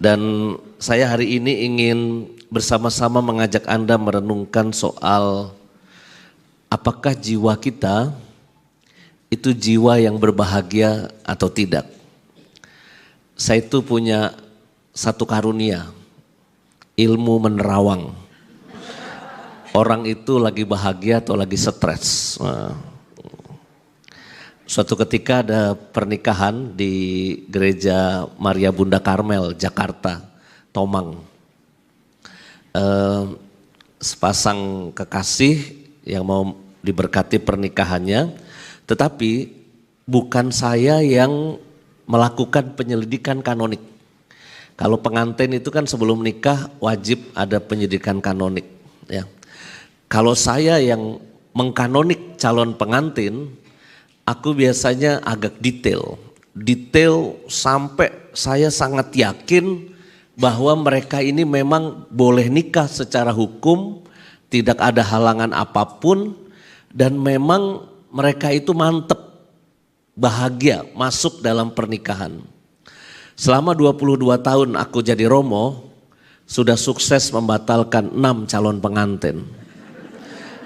Dan saya hari ini ingin bersama-sama mengajak Anda merenungkan soal apakah jiwa kita itu jiwa yang berbahagia atau tidak. Saya itu punya satu karunia, ilmu menerawang. Orang itu lagi bahagia atau lagi stres. Suatu ketika ada pernikahan di gereja Maria Bunda Karmel, Jakarta, Tomang. Sepasang kekasih yang mau diberkati pernikahannya, tetapi bukan saya yang melakukan penyelidikan kanonik. Kalau pengantin itu kan sebelum nikah wajib ada penyelidikan kanonik. Ya. Kalau saya yang mengkanonik calon pengantin, aku biasanya agak detail sampai saya sangat yakin bahwa mereka ini memang boleh nikah secara hukum, tidak ada halangan apapun, dan memang mereka itu mantep, bahagia masuk dalam pernikahan. Selama 22 tahun aku jadi romo, sudah sukses membatalkan 6 calon pengantin.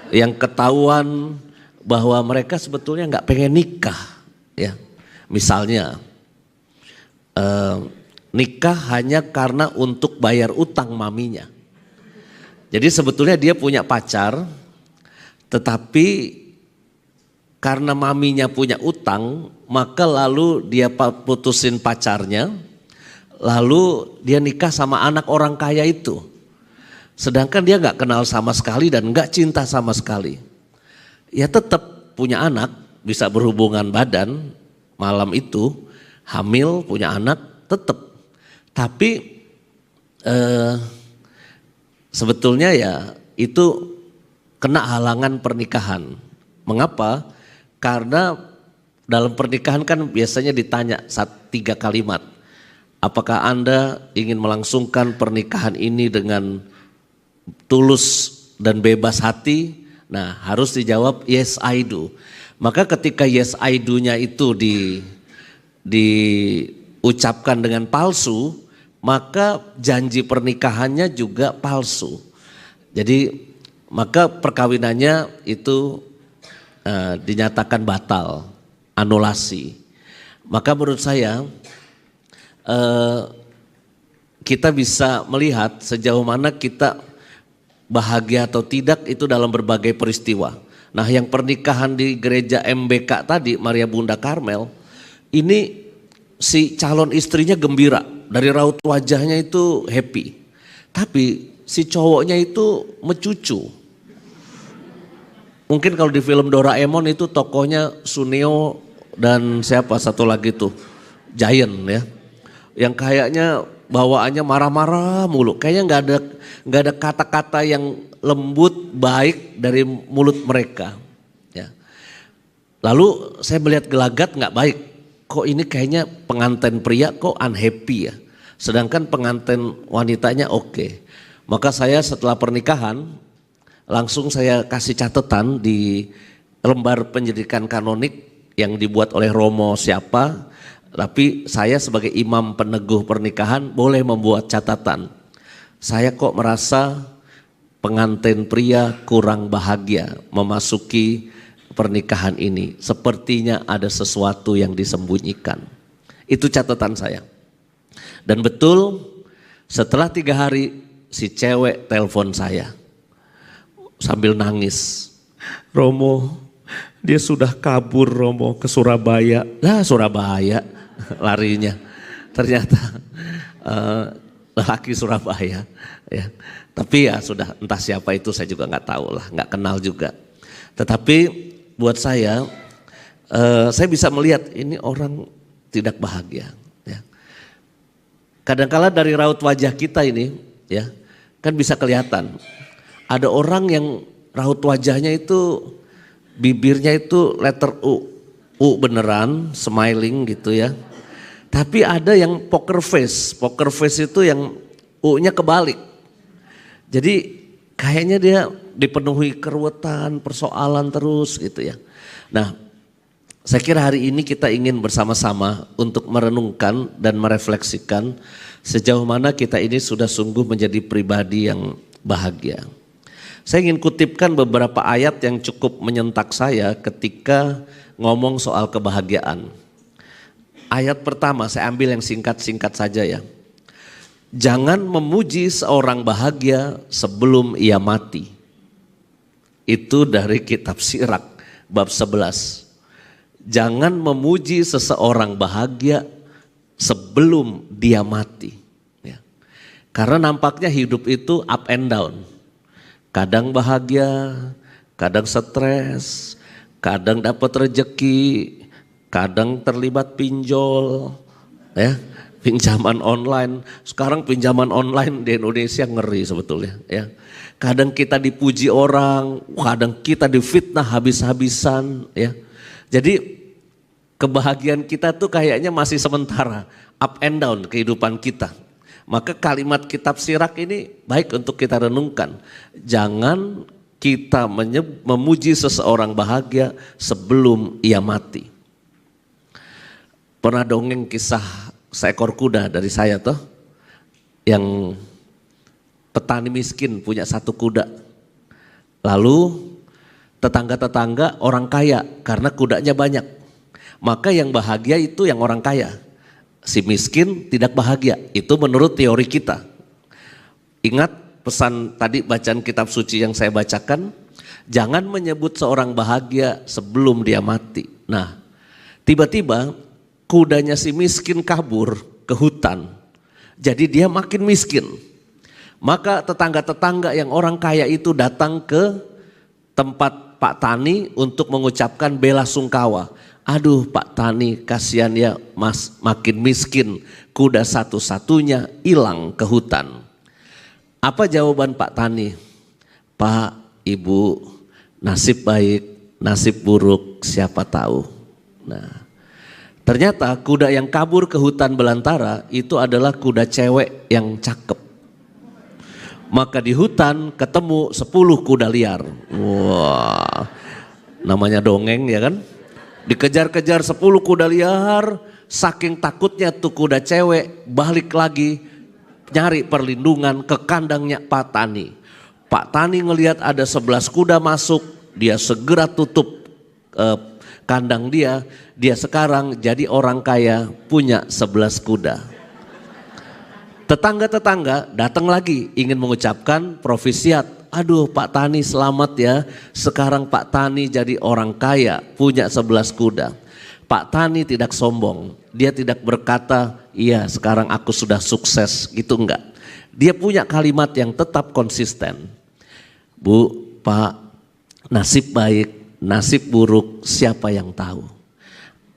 Yang ketahuan bahwa mereka sebetulnya nggak pengen nikah, ya. Misalnya nikah hanya karena untuk bayar utang maminya. Jadi sebetulnya dia punya pacar, tetapi karena maminya punya utang, maka lalu dia putusin pacarnya, lalu dia nikah sama anak orang kaya itu. Sedangkan dia nggak kenal sama sekali dan nggak cinta sama sekali. Ya tetap punya anak, bisa berhubungan badan malam itu, hamil, punya anak, tetap. Tapi sebetulnya ya itu kena halangan pernikahan. Mengapa? Karena dalam pernikahan kan biasanya ditanya 3 kalimat. Apakah Anda ingin melangsungkan pernikahan ini dengan tulus dan bebas hati? Nah, harus dijawab yes I do. Maka ketika yes I do-nya itu diucapkan dengan palsu, maka janji pernikahannya juga palsu. Jadi maka perkawinannya itu dinyatakan batal, anulasi. Maka menurut saya kita bisa melihat sejauh mana kita bahagia atau tidak itu dalam berbagai peristiwa. Nah, yang pernikahan di gereja MBK tadi, Maria Bunda Karmel, ini si calon istrinya gembira, dari raut wajahnya itu happy. Tapi si cowoknya itu mecucu. Mungkin kalau di film Doraemon itu tokohnya Suneo dan siapa satu lagi tuh, Giant ya. Yang kayaknya bawaannya marah-marah mulu, kayaknya nggak ada kata-kata yang lembut baik dari mulut mereka. Ya. Lalu saya melihat gelagat nggak baik, kok ini kayaknya pengantin pria kok unhappy ya, sedangkan pengantin wanitanya oke. Maka saya setelah pernikahan langsung saya kasih catatan di lembar penyelidikan kanonik yang dibuat oleh Romo siapa. Tapi saya sebagai imam peneguh pernikahan boleh membuat catatan. Saya kok merasa pengantin pria kurang bahagia memasuki pernikahan ini. Sepertinya ada sesuatu yang disembunyikan. Itu catatan saya. Dan betul setelah 3 hari si cewek telepon saya sambil nangis. Romo, dia sudah kabur Romo ke Surabaya. Lah Surabaya. Larinya ternyata laki Surabaya ya. Tapi ya sudah, entah siapa itu saya juga nggak tahu lah, nggak kenal juga. Tetapi buat saya bisa melihat ini orang tidak bahagia ya. Kadangkala dari raut wajah kita ini ya kan bisa kelihatan. Ada orang yang raut wajahnya itu bibirnya itu letter U beneran, smiling gitu ya. Tapi ada yang poker face itu yang U-nya kebalik. Jadi kayaknya dia dipenuhi keruwetan, persoalan terus gitu ya. Nah, Saya kira hari ini kita ingin bersama-sama untuk merenungkan dan merefleksikan sejauh mana kita ini sudah sungguh menjadi pribadi yang bahagia. Saya ingin kutipkan beberapa ayat yang cukup menyentak saya ketika ngomong soal kebahagiaan. Ayat pertama saya ambil yang singkat-singkat saja ya. Jangan memuji seorang bahagia sebelum ia mati. Itu dari kitab Sirak bab 11. Jangan memuji seseorang bahagia sebelum dia mati. Ya. Karena nampaknya hidup itu up and down. Kadang bahagia, kadang stres, kadang dapat rejeki, kadang terlibat pinjol, ya, pinjaman online. Sekarang pinjaman online di Indonesia ngeri sebetulnya. Ya. Kadang kita dipuji orang, kadang kita difitnah habis-habisan. Ya. Jadi kebahagiaan kita tuh kayaknya masih sementara, up and down kehidupan kita. Maka kalimat kitab Sirak ini baik untuk kita renungkan. Jangan kita memuji seseorang bahagia sebelum ia mati. Pernah dongeng kisah seekor kuda dari saya tuh, yang petani miskin punya satu kuda. Lalu tetangga-tetangga orang kaya karena kudanya banyak. Maka yang bahagia itu yang orang kaya. Si miskin tidak bahagia. Itu menurut teori kita. Ingat pesan tadi bacaan kitab suci yang saya bacakan. Jangan menyebut seorang bahagia sebelum dia mati. Nah, tiba-tiba kudanya si miskin kabur ke hutan. Jadi dia makin miskin. Maka tetangga-tetangga yang orang kaya itu datang ke tempat Pak Tani untuk mengucapkan bela sungkawa. Aduh Pak Tani, kasihan ya Mas, makin miskin, kuda satu-satunya hilang ke hutan. Apa jawaban Pak Tani? Pak, Ibu, nasib baik, nasib buruk siapa tahu. Nah, ternyata kuda yang kabur ke hutan belantara itu adalah kuda cewek yang cakep. Maka di hutan ketemu 10 kuda liar. Wah, namanya dongeng ya kan? Dikejar-kejar 10 kuda liar, saking takutnya tuh kuda cewek balik lagi nyari perlindungan ke kandangnya Pak Tani. Pak Tani ngelihat ada 11 kuda masuk, dia segera tutup kandang dia sekarang jadi orang kaya punya 11 kuda. Tetangga-tetangga datang lagi ingin mengucapkan profisiat. Aduh Pak Tani selamat ya, sekarang Pak Tani jadi orang kaya punya 11 kuda. Pak Tani tidak sombong, dia tidak berkata iya sekarang aku sudah sukses gitu enggak. Dia punya kalimat yang tetap konsisten. Bu, Pak, nasib baik, nasib buruk siapa yang tahu.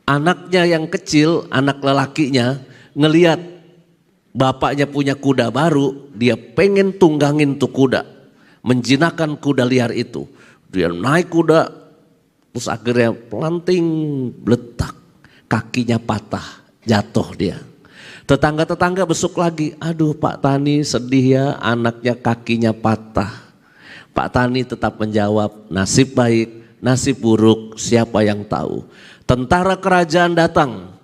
Anaknya yang kecil, anak lelakinya ngelihat bapaknya punya kuda baru, dia pengen tunggangin tuh kuda. Menjinakkan kuda liar itu. Dia naik kuda, terus akhirnya pelanting, beletak, kakinya patah, jatuh dia. Tetangga-tetangga besuk lagi, aduh Pak Tani sedih ya anaknya kakinya patah. Pak Tani tetap menjawab, nasib baik, nasib buruk siapa yang tahu. Tentara kerajaan datang,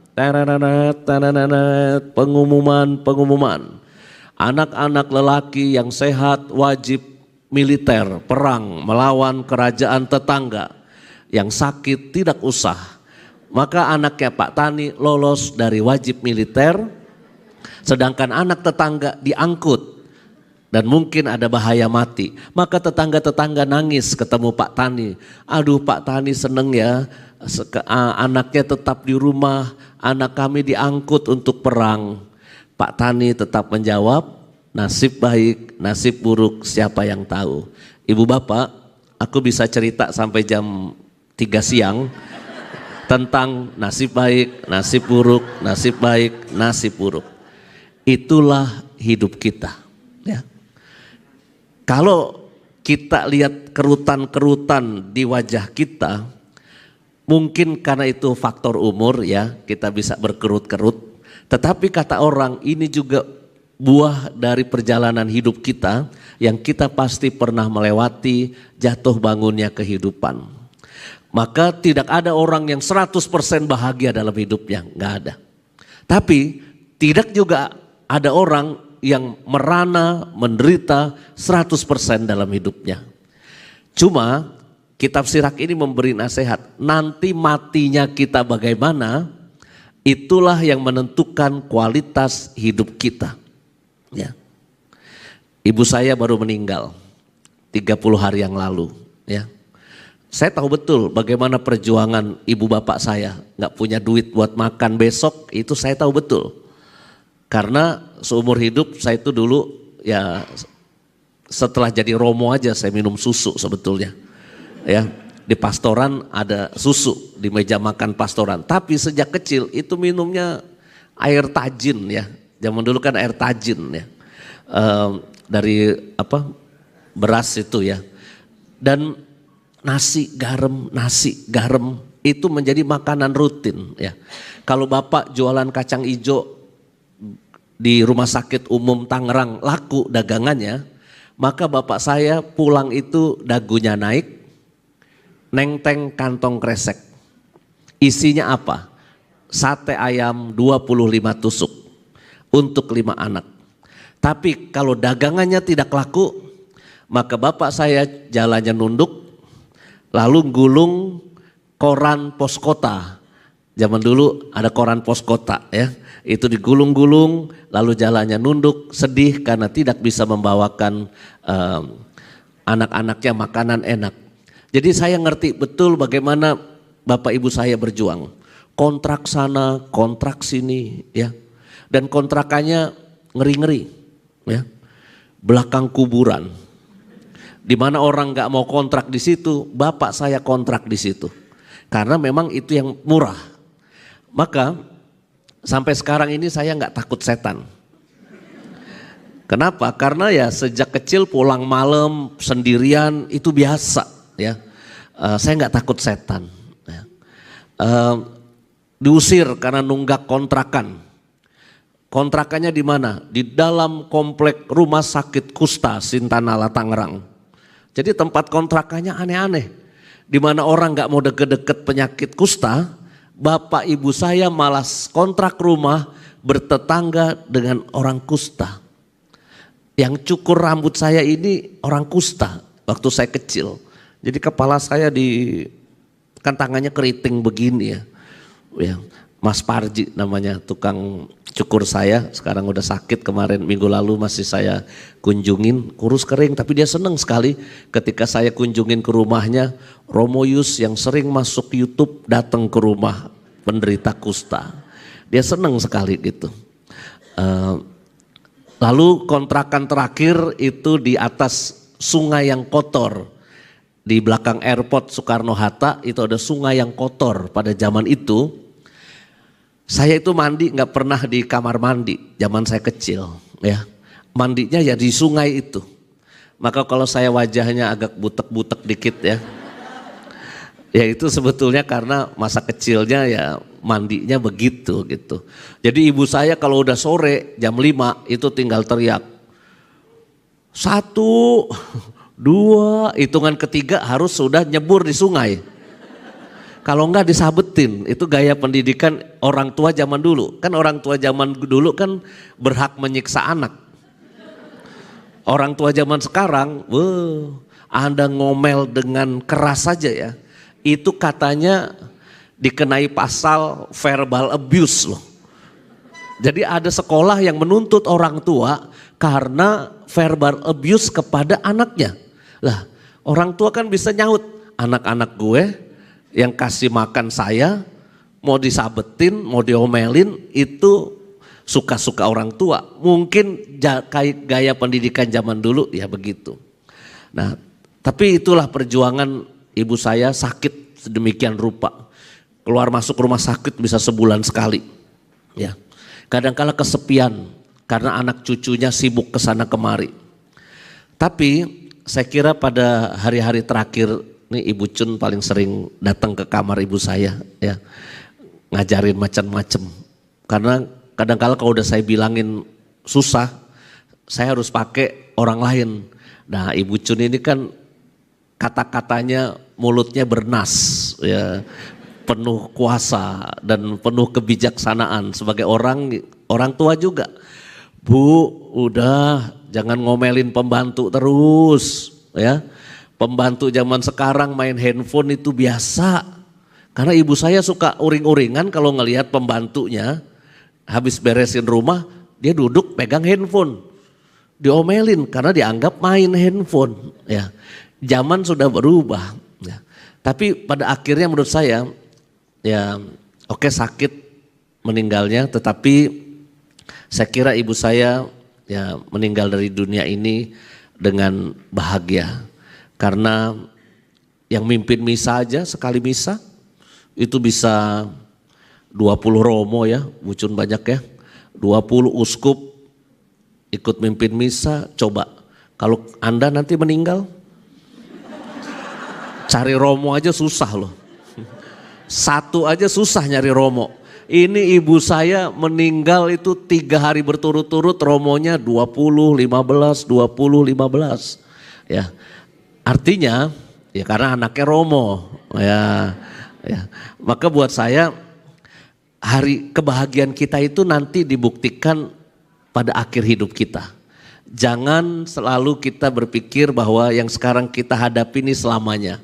pengumuman. Anak-anak lelaki yang sehat wajib militer perang melawan kerajaan tetangga, yang sakit tidak usah. Maka anaknya Pak Tani lolos dari wajib militer, sedangkan anak tetangga diangkut dan mungkin ada bahaya mati. Maka tetangga-tetangga nangis ketemu Pak Tani. Aduh Pak Tani seneng ya, anaknya tetap di rumah, anak kami diangkut untuk perang. Pak Tani tetap menjawab, nasib baik, nasib buruk siapa yang tahu. Ibu bapak, aku bisa cerita sampai jam 3 siang tentang nasib baik, nasib buruk, nasib baik, nasib buruk. Itulah hidup kita. Ya. Kalau kita lihat kerutan-kerutan di wajah kita, mungkin karena itu faktor umur ya, kita bisa berkerut-kerut. Tetapi kata orang ini juga buah dari perjalanan hidup kita yang kita pasti pernah melewati jatuh bangunnya kehidupan. Maka tidak ada orang yang 100% bahagia dalam hidupnya, nggak ada. Tapi tidak juga ada orang yang merana, menderita 100% dalam hidupnya. Cuma kitab Sirach ini memberi nasihat, nanti matinya kita bagaimana, itulah yang menentukan kualitas hidup kita. Ya. Ibu saya baru meninggal 30 hari yang lalu. Ya. Saya tahu betul bagaimana perjuangan ibu bapak saya, nggak punya duit buat makan besok, itu saya tahu betul. Karena seumur hidup saya itu dulu ya setelah jadi romo aja saya minum susu sebetulnya. Ya, di pastoran ada susu di meja makan pastoran, tapi sejak kecil itu minumnya air tajin ya. Zaman dulu kan air tajin ya. Dari beras itu ya. Dan nasi garam itu menjadi makanan rutin ya. Kalau bapak jualan kacang ijo di rumah sakit umum Tangerang laku dagangannya, maka bapak saya pulang itu dagunya naik, nengteng kantong kresek. Isinya apa? Sate ayam 25 tusuk untuk 5 anak. Tapi kalau dagangannya tidak laku, maka bapak saya jalannya nunduk, lalu gulung koran pos kota. Zaman dulu ada koran pos kota ya. Itu digulung-gulung lalu jalannya nunduk, sedih karena tidak bisa membawakan anak-anaknya makanan enak. Jadi saya ngerti betul bagaimana bapak ibu saya berjuang. Kontrak sana, kontrak sini ya. Dan kontrakannya ngeri-ngeri ya. Belakang kuburan. Di mana orang nggak mau kontrak di situ, bapak saya kontrak di situ. Karena memang itu yang murah. Maka sampai sekarang ini saya nggak takut setan. Kenapa? Karena ya sejak kecil pulang malam sendirian itu biasa ya. Saya nggak takut setan. Ya. Diusir karena nunggak kontrakan. Kontrakannya di mana? Di dalam komplek rumah sakit Kusta Sintanala Tangerang. Jadi tempat kontrakannya aneh-aneh. Di mana orang nggak mau deket-deket penyakit kusta, bapak ibu saya malah kontrak rumah bertetangga dengan orang kusta. Yang cukur rambut saya ini orang kusta waktu saya kecil. Jadi kepala saya kan tangannya keriting begini ya. Ya, Mas Parji namanya tukang cukur saya, sekarang udah sakit, kemarin minggu lalu masih saya kunjungin, kurus kering, tapi dia seneng sekali ketika saya kunjungin ke rumahnya. Romo Yus yang sering masuk YouTube datang ke rumah penderita kusta, dia seneng sekali gitu. Lalu kontrakan terakhir itu di atas sungai yang kotor, di belakang airport Soekarno-Hatta itu ada sungai yang kotor pada zaman itu. Saya itu mandi nggak pernah di kamar mandi zaman saya kecil ya. Mandinya ya di sungai itu. Maka kalau saya wajahnya agak butek-butek dikit ya. Ya itu sebetulnya karena masa kecilnya ya mandinya begitu gitu. Jadi ibu saya kalau udah sore jam 5 itu tinggal teriak. 1, 2, hitungan ketiga harus sudah nyebur di sungai. Kalau enggak disabetin, itu gaya pendidikan orang tua zaman dulu. Kan orang tua zaman dulu kan berhak menyiksa anak. Orang tua zaman sekarang, Anda ngomel dengan keras saja ya. Itu katanya dikenai pasal verbal abuse loh. Jadi ada sekolah yang menuntut orang tua karena verbal abuse kepada anaknya. Lah, orang tua kan bisa nyaut, anak-anak gue yang kasih makan saya, mau disabetin, mau diomelin, itu suka-suka orang tua. Mungkin gaya pendidikan zaman dulu ya begitu. Nah, tapi itulah perjuangan ibu saya sakit sedemikian rupa. Keluar masuk rumah sakit bisa sebulan sekali. Ya. Kadang-kala kesepian karena anak cucunya sibuk kesana kemari. Tapi saya kira pada hari-hari terakhir, ini Ibu Cun paling sering datang ke kamar ibu saya ya, ngajarin macam-macam. Karena kadang-kala kalau udah saya bilangin susah, saya harus pakai orang lain. Nah Ibu Cun ini kan kata-katanya mulutnya bernas ya, penuh kuasa dan penuh kebijaksanaan sebagai orang tua juga. Bu, udah jangan ngomelin pembantu terus ya. Pembantu zaman sekarang main handphone itu biasa. Karena ibu saya suka uring-uringan kalau ngelihat pembantunya habis beresin rumah, dia duduk pegang handphone. Diomelin karena dianggap main handphone ya. Zaman sudah berubah ya. Tapi pada akhirnya menurut saya ya oke, sakit meninggalnya, tetapi saya kira ibu saya ya meninggal dari dunia ini dengan bahagia. Karena yang mimpin misa aja sekali misa itu bisa 20 romo ya, bucun banyak ya. 20 uskup ikut mimpin misa. Coba kalau Anda nanti meninggal, cari romo aja susah loh. Satu aja susah nyari romo. Ini ibu saya meninggal itu 3 hari berturut-turut, romonya 20, 15, 20, 15. Ya. Artinya ya karena anaknya romo. Ya. Maka buat saya hari kebahagiaan kita itu nanti dibuktikan pada akhir hidup kita. Jangan selalu kita berpikir bahwa yang sekarang kita hadapi ini selamanya.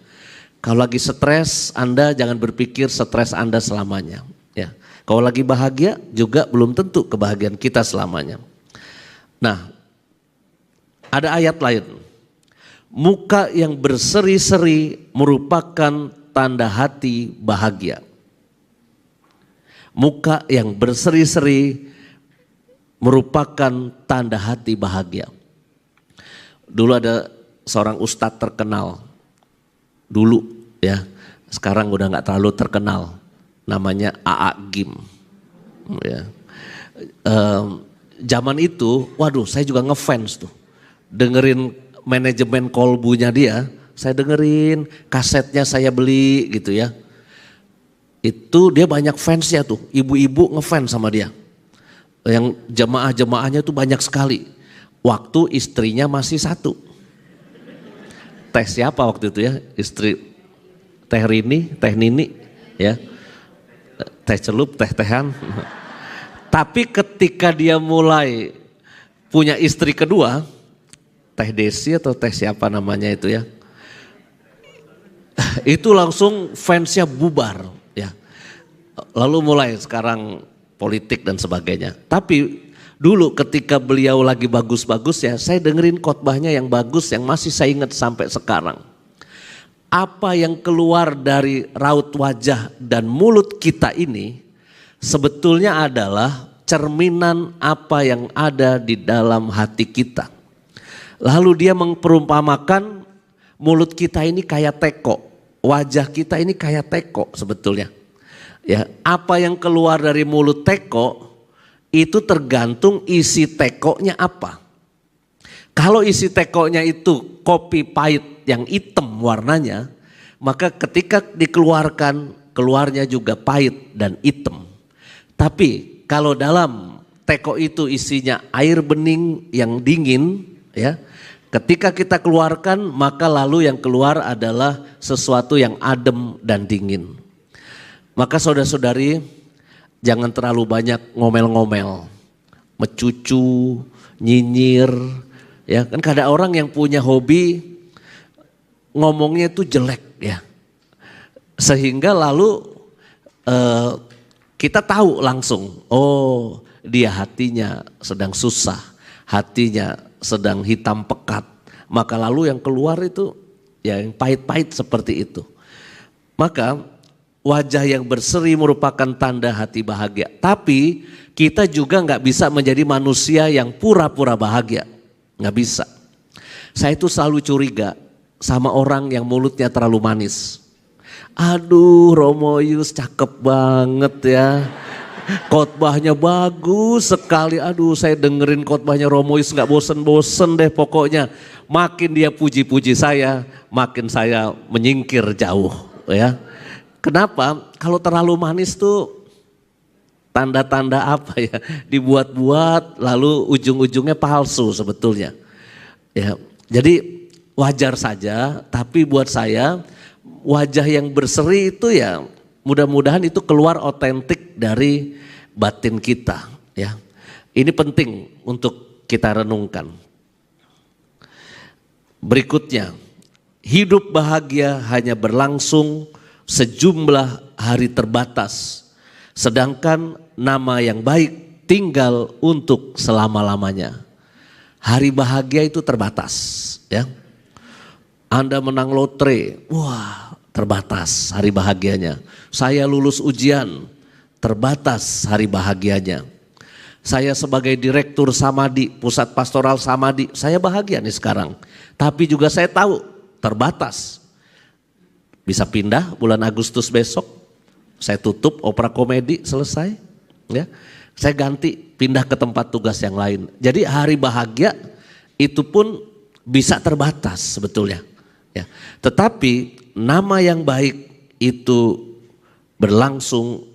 Kalau lagi stres, Anda jangan berpikir stres Anda selamanya. Ya. Kalau lagi bahagia juga belum tentu kebahagiaan kita selamanya. Nah, ada ayat lain. Muka yang berseri-seri merupakan tanda hati bahagia. Muka yang berseri-seri merupakan tanda hati bahagia. Dulu ada seorang ustadz terkenal. Dulu ya, sekarang udah nggak terlalu terkenal. Namanya A.A. Gim. Ya. Zaman itu, waduh saya juga ngefans tuh. Dengerin manajemen kolbunya dia, saya dengerin, kasetnya saya beli gitu ya. Itu dia banyak fansnya tuh, ibu-ibu ngefans sama dia. Yang jemaah-jemaahnya tuh banyak sekali. Waktu istrinya masih satu. Teh siapa waktu itu ya? Istri Teh Rini, Teh Nini ya. Teh Celup, Teh-Tehan. Tapi ketika dia mulai punya istri kedua, Teh Desi atau Teh siapa namanya itu ya. Itu langsung fansnya bubar ya. Lalu mulai sekarang politik dan sebagainya. Tapi dulu ketika beliau lagi bagus-bagus ya, saya dengerin khotbahnya yang bagus yang masih saya ingat sampai sekarang. Apa yang keluar dari raut wajah dan mulut kita ini sebetulnya adalah cerminan apa yang ada di dalam hati kita. Lalu dia memperumpamakan mulut kita ini kayak teko, wajah kita ini kayak teko sebetulnya. Ya, apa yang keluar dari mulut teko itu tergantung isi tekonya apa. Kalau isi tekonya itu kopi pahit yang hitam warnanya, maka ketika dikeluarkan, keluarnya juga pahit dan hitam. Tapi kalau dalam teko itu isinya air bening yang dingin, ya, ketika kita keluarkan maka lalu yang keluar adalah sesuatu yang adem dan dingin. Maka saudara-saudari jangan terlalu banyak ngomel-ngomel, mencucu, nyinyir. Ya, kan ada orang yang punya hobi ngomongnya itu jelek ya. Sehingga lalu kita tahu langsung, oh dia hatinya sedang susah, hatinya sedang hitam pekat. Maka lalu yang keluar itu ya yang pahit-pahit seperti itu. Maka wajah yang berseri merupakan tanda hati bahagia. Tapi kita juga nggak bisa menjadi manusia yang pura-pura bahagia. Nggak bisa. Saya itu selalu curiga sama orang yang mulutnya terlalu manis. Aduh Romo Yus cakep banget ya. Khotbahnya bagus sekali. Aduh saya dengerin khotbahnya Romo Yus nggak bosen-bosen deh pokoknya. Makin dia puji-puji saya, makin saya menyingkir jauh ya. Kenapa? Kalau terlalu manis tuh tanda-tanda apa ya? Dibuat-buat lalu ujung-ujungnya palsu sebetulnya. Ya, jadi wajar saja, tapi buat saya wajah yang berseri itu ya mudah-mudahan itu keluar otentik dari batin kita ya. Ini penting untuk kita renungkan. Berikutnya, hidup bahagia hanya berlangsung sejumlah hari terbatas, sedangkan nama yang baik tinggal untuk selama-lamanya. Hari bahagia itu terbatas ya. Anda menang lotre, wah terbatas hari bahagianya. Saya lulus ujian, terbatas hari bahagianya. Saya sebagai direktur Samadi, pusat pastoral Samadi, saya bahagia nih sekarang. Tapi juga saya tahu terbatas. Bisa pindah bulan Agustus besok, saya tutup opera komedi selesai ya. Saya ganti pindah ke tempat tugas yang lain. Jadi hari bahagia itu pun bisa terbatas sebetulnya. Ya. Tetapi nama yang baik itu berlangsung,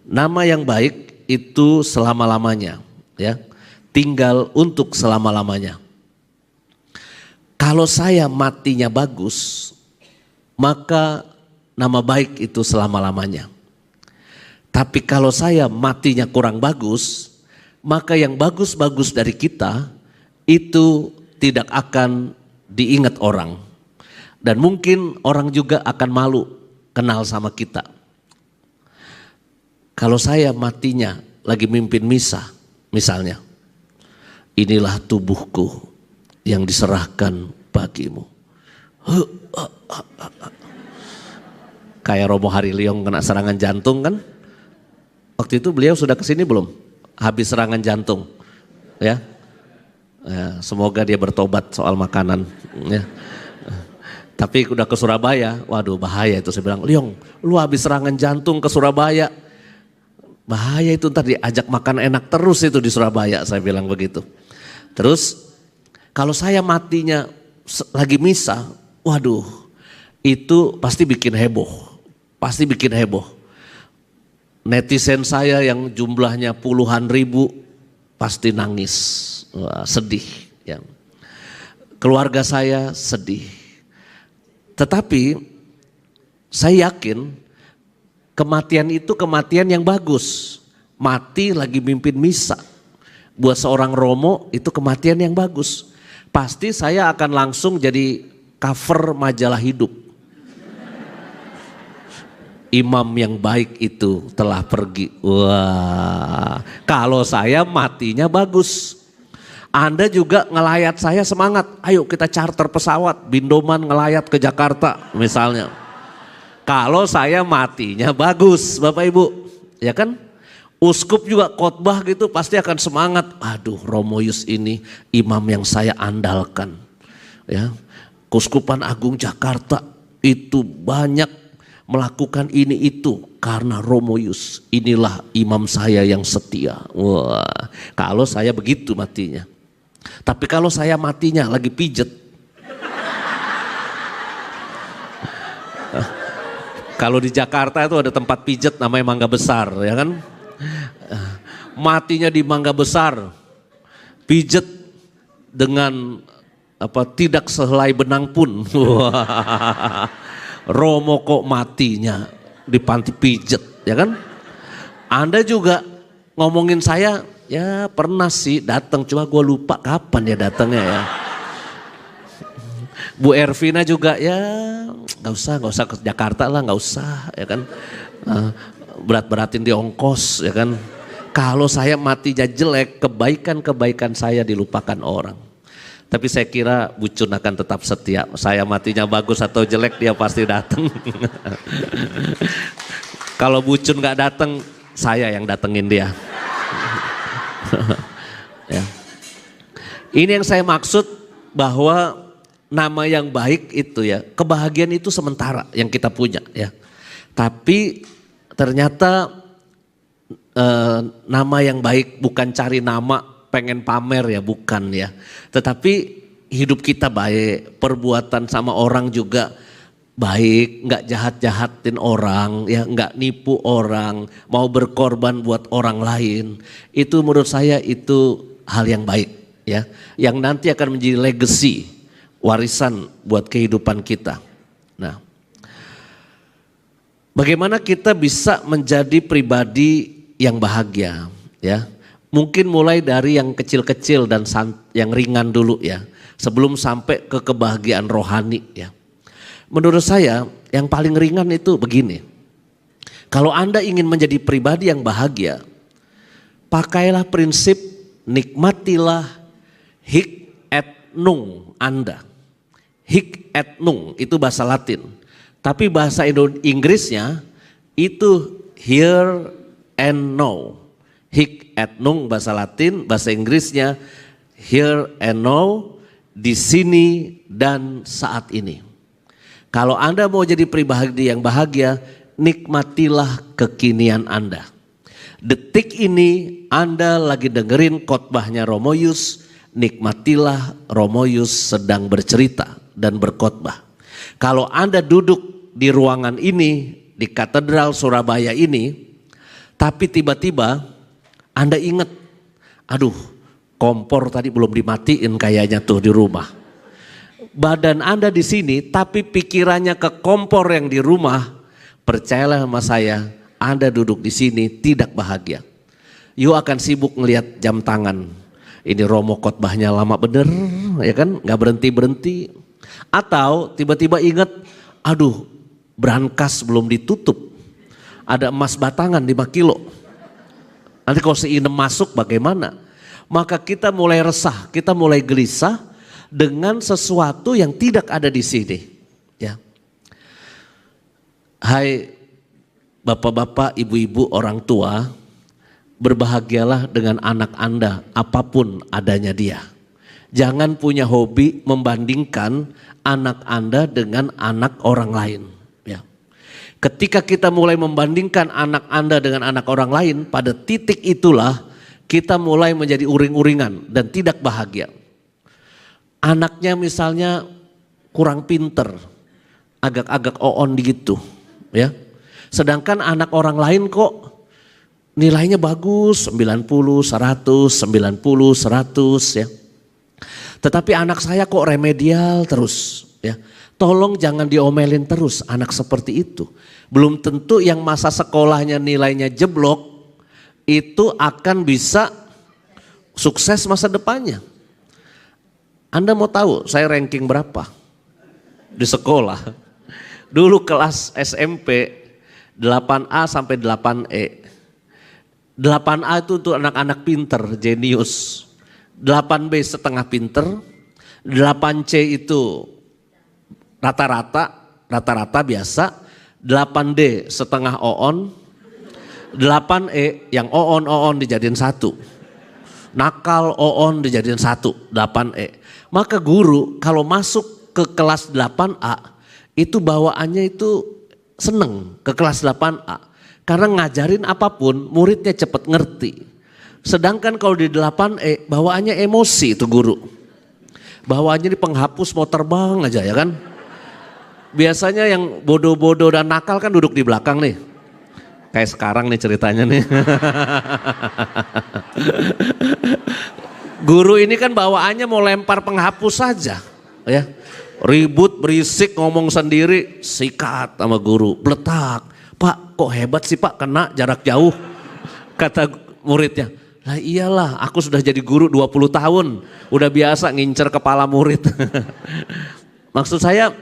nama yang baik itu selama-lamanya. Ya. Tinggal untuk selama-lamanya. Kalau saya matinya bagus, maka nama baik itu selama-lamanya. Tapi kalau saya matinya kurang bagus, maka yang bagus-bagus dari kita itu tidak akan diingat orang. Dan mungkin orang juga akan malu kenal sama kita. Kalau saya matinya lagi mimpin misa misalnya, inilah tubuhku yang diserahkan bagimu. Kayak Romo Hariliong kena serangan jantung kan? Waktu itu beliau sudah kesini belum? Habis serangan jantung, ya. Ya, semoga dia bertobat soal makanan. Ya. Tapi udah ke Surabaya, waduh bahaya itu. Saya bilang, Liong, lu habis serangan jantung ke Surabaya, bahaya itu ntar diajak makan enak terus itu di Surabaya. Saya bilang begitu. Terus kalau saya matinya lagi misa, waduh, itu pasti bikin heboh, pasti bikin heboh. Netizen saya yang jumlahnya puluhan ribu pasti nangis, wah, sedih. Ya. Keluarga saya sedih. Tetapi saya yakin kematian itu kematian yang bagus. Mati lagi mimpin misa. Buat seorang Romo itu kematian yang bagus. Pasti saya akan langsung jadi cover majalah Hidup. Imam yang baik itu telah pergi. Wah, kalau saya matinya bagus. Anda juga ngelayat saya semangat. Ayo kita charter pesawat, Bindoman ngelayat ke Jakarta misalnya. Kalau saya matinya bagus Bapak Ibu. Ya kan? Uskup juga khotbah gitu pasti akan semangat. Aduh Romo Yus ini imam yang saya andalkan. Ya, Keuskupan Agung Jakarta itu banyak melakukan ini itu karena Romo Yus inilah imam saya yang setia. Wah, kalau saya begitu matinya. Tapi kalau saya matinya lagi pijet, kalau di Jakarta itu ada tempat pijet namanya Mangga Besar, ya kan? Matinya di Mangga Besar, pijet dengan tidak sehelai benang pun. Wah. Romo kok matinya di panti pijet, ya kan? Anda juga ngomongin saya, ya pernah sih datang, cuma gue lupa kapan ya datangnya ya. Bu Ervina juga ya nggak usah ke Jakarta lah, nggak usah, ya kan? Berat-beratin di ongkos, ya kan? Kalau saya matinya jelek, kebaikan-kebaikan saya dilupakan orang. Tapi saya kira Bucun akan tetap setia. Saya matinya bagus atau jelek dia pasti datang. Kalau Bucun gak datang, saya yang datengin dia. Ya. Ini yang saya maksud bahwa nama yang baik itu ya, kebahagiaan itu sementara yang kita punya ya. Tapi ternyata nama yang baik bukan cari nama pengen pamer ya, bukan ya. Tetapi hidup kita baik, perbuatan sama orang juga baik, nggak jahat-jahatin orang, ya nggak nipu orang, mau berkorban buat orang lain. Itu menurut saya itu hal yang baik ya, yang nanti akan menjadi legacy, warisan buat kehidupan kita. Nah, bagaimana kita bisa menjadi pribadi yang bahagia, ya? Mungkin mulai dari yang kecil-kecil dan yang ringan dulu ya, sebelum sampai ke kebahagiaan rohani ya. Menurut saya yang paling ringan itu begini, kalau Anda ingin menjadi pribadi yang bahagia, pakailah prinsip nikmatilah hic et nunc Anda. Hic et nunc itu bahasa Latin, tapi bahasa Inggrisnya itu here and now. Hic et nunc bahasa Latin, bahasa Inggrisnya here and now, di sini dan saat ini. Kalau Anda mau jadi pribadi yang bahagia, nikmatilah kekinian Anda. Detik ini Anda lagi dengerin khotbahnya Romo Yus, nikmatilah Romo Yus sedang bercerita dan berkhotbah. Kalau Anda duduk di ruangan ini, di Katedral Surabaya ini, tapi tiba-tiba Anda ingat, aduh kompor tadi belum dimatiin kayaknya tuh di rumah. Badan Anda di sini tapi pikirannya ke kompor yang di rumah, percayalah sama saya, Anda duduk di sini tidak bahagia. You akan sibuk ngelihat jam tangan. Ini Romo khotbahnya lama bener, ya kan? Gak berhenti-berhenti. Atau tiba-tiba ingat, aduh brankas belum ditutup. Ada emas batangan 5 kilo. Nanti kalau seinem masuk bagaimana? Maka kita mulai resah, kita mulai gelisah dengan sesuatu yang tidak ada di sini. Ya. Hai bapak-bapak, ibu-ibu, orang tua, berbahagialah dengan anak Anda apapun adanya dia. Jangan punya hobi membandingkan anak Anda dengan anak orang lain. Ya. Ketika kita mulai membandingkan anak Anda dengan anak orang lain, pada titik itulah kita mulai menjadi uring-uringan dan tidak bahagia. Anaknya misalnya kurang pinter, agak-agak oon gitu, ya. Sedangkan anak orang lain kok nilainya bagus, 90, 100, 90, 100 ya. Tetapi anak saya kok remedial terus ya. Tolong jangan diomelin terus anak seperti itu. Belum tentu yang masa sekolahnya nilainya jeblok itu akan bisa sukses masa depannya. Anda mau tahu saya ranking berapa di sekolah? Dulu kelas SMP 8A sampai 8E. 8A itu untuk anak-anak pinter, jenius. 8B setengah pinter. 8C itu rata-rata biasa. 8D setengah oon. 8E yang oon dijadiin 1. Nakal oon dijadiin 1, 8E. Maka guru kalau masuk ke kelas 8A itu bawaannya itu seneng ke kelas 8A. Karena ngajarin apapun muridnya cepat ngerti. Sedangkan kalau di 8E bawaannya emosi itu guru. Bawaannya di penghapus mau terbang aja ya kan. Biasanya yang bodoh-bodoh dan nakal kan duduk di belakang nih. Kayak sekarang nih ceritanya nih. Guru ini kan bawaannya mau lempar penghapus saja ya. Ribut, berisik, ngomong sendiri, sikat sama guru, beletak. Pak kok hebat sih Pak, kena jarak jauh. Kata muridnya, lah iyalah aku sudah jadi guru 20 tahun, udah biasa ngincer kepala murid. Maksud saya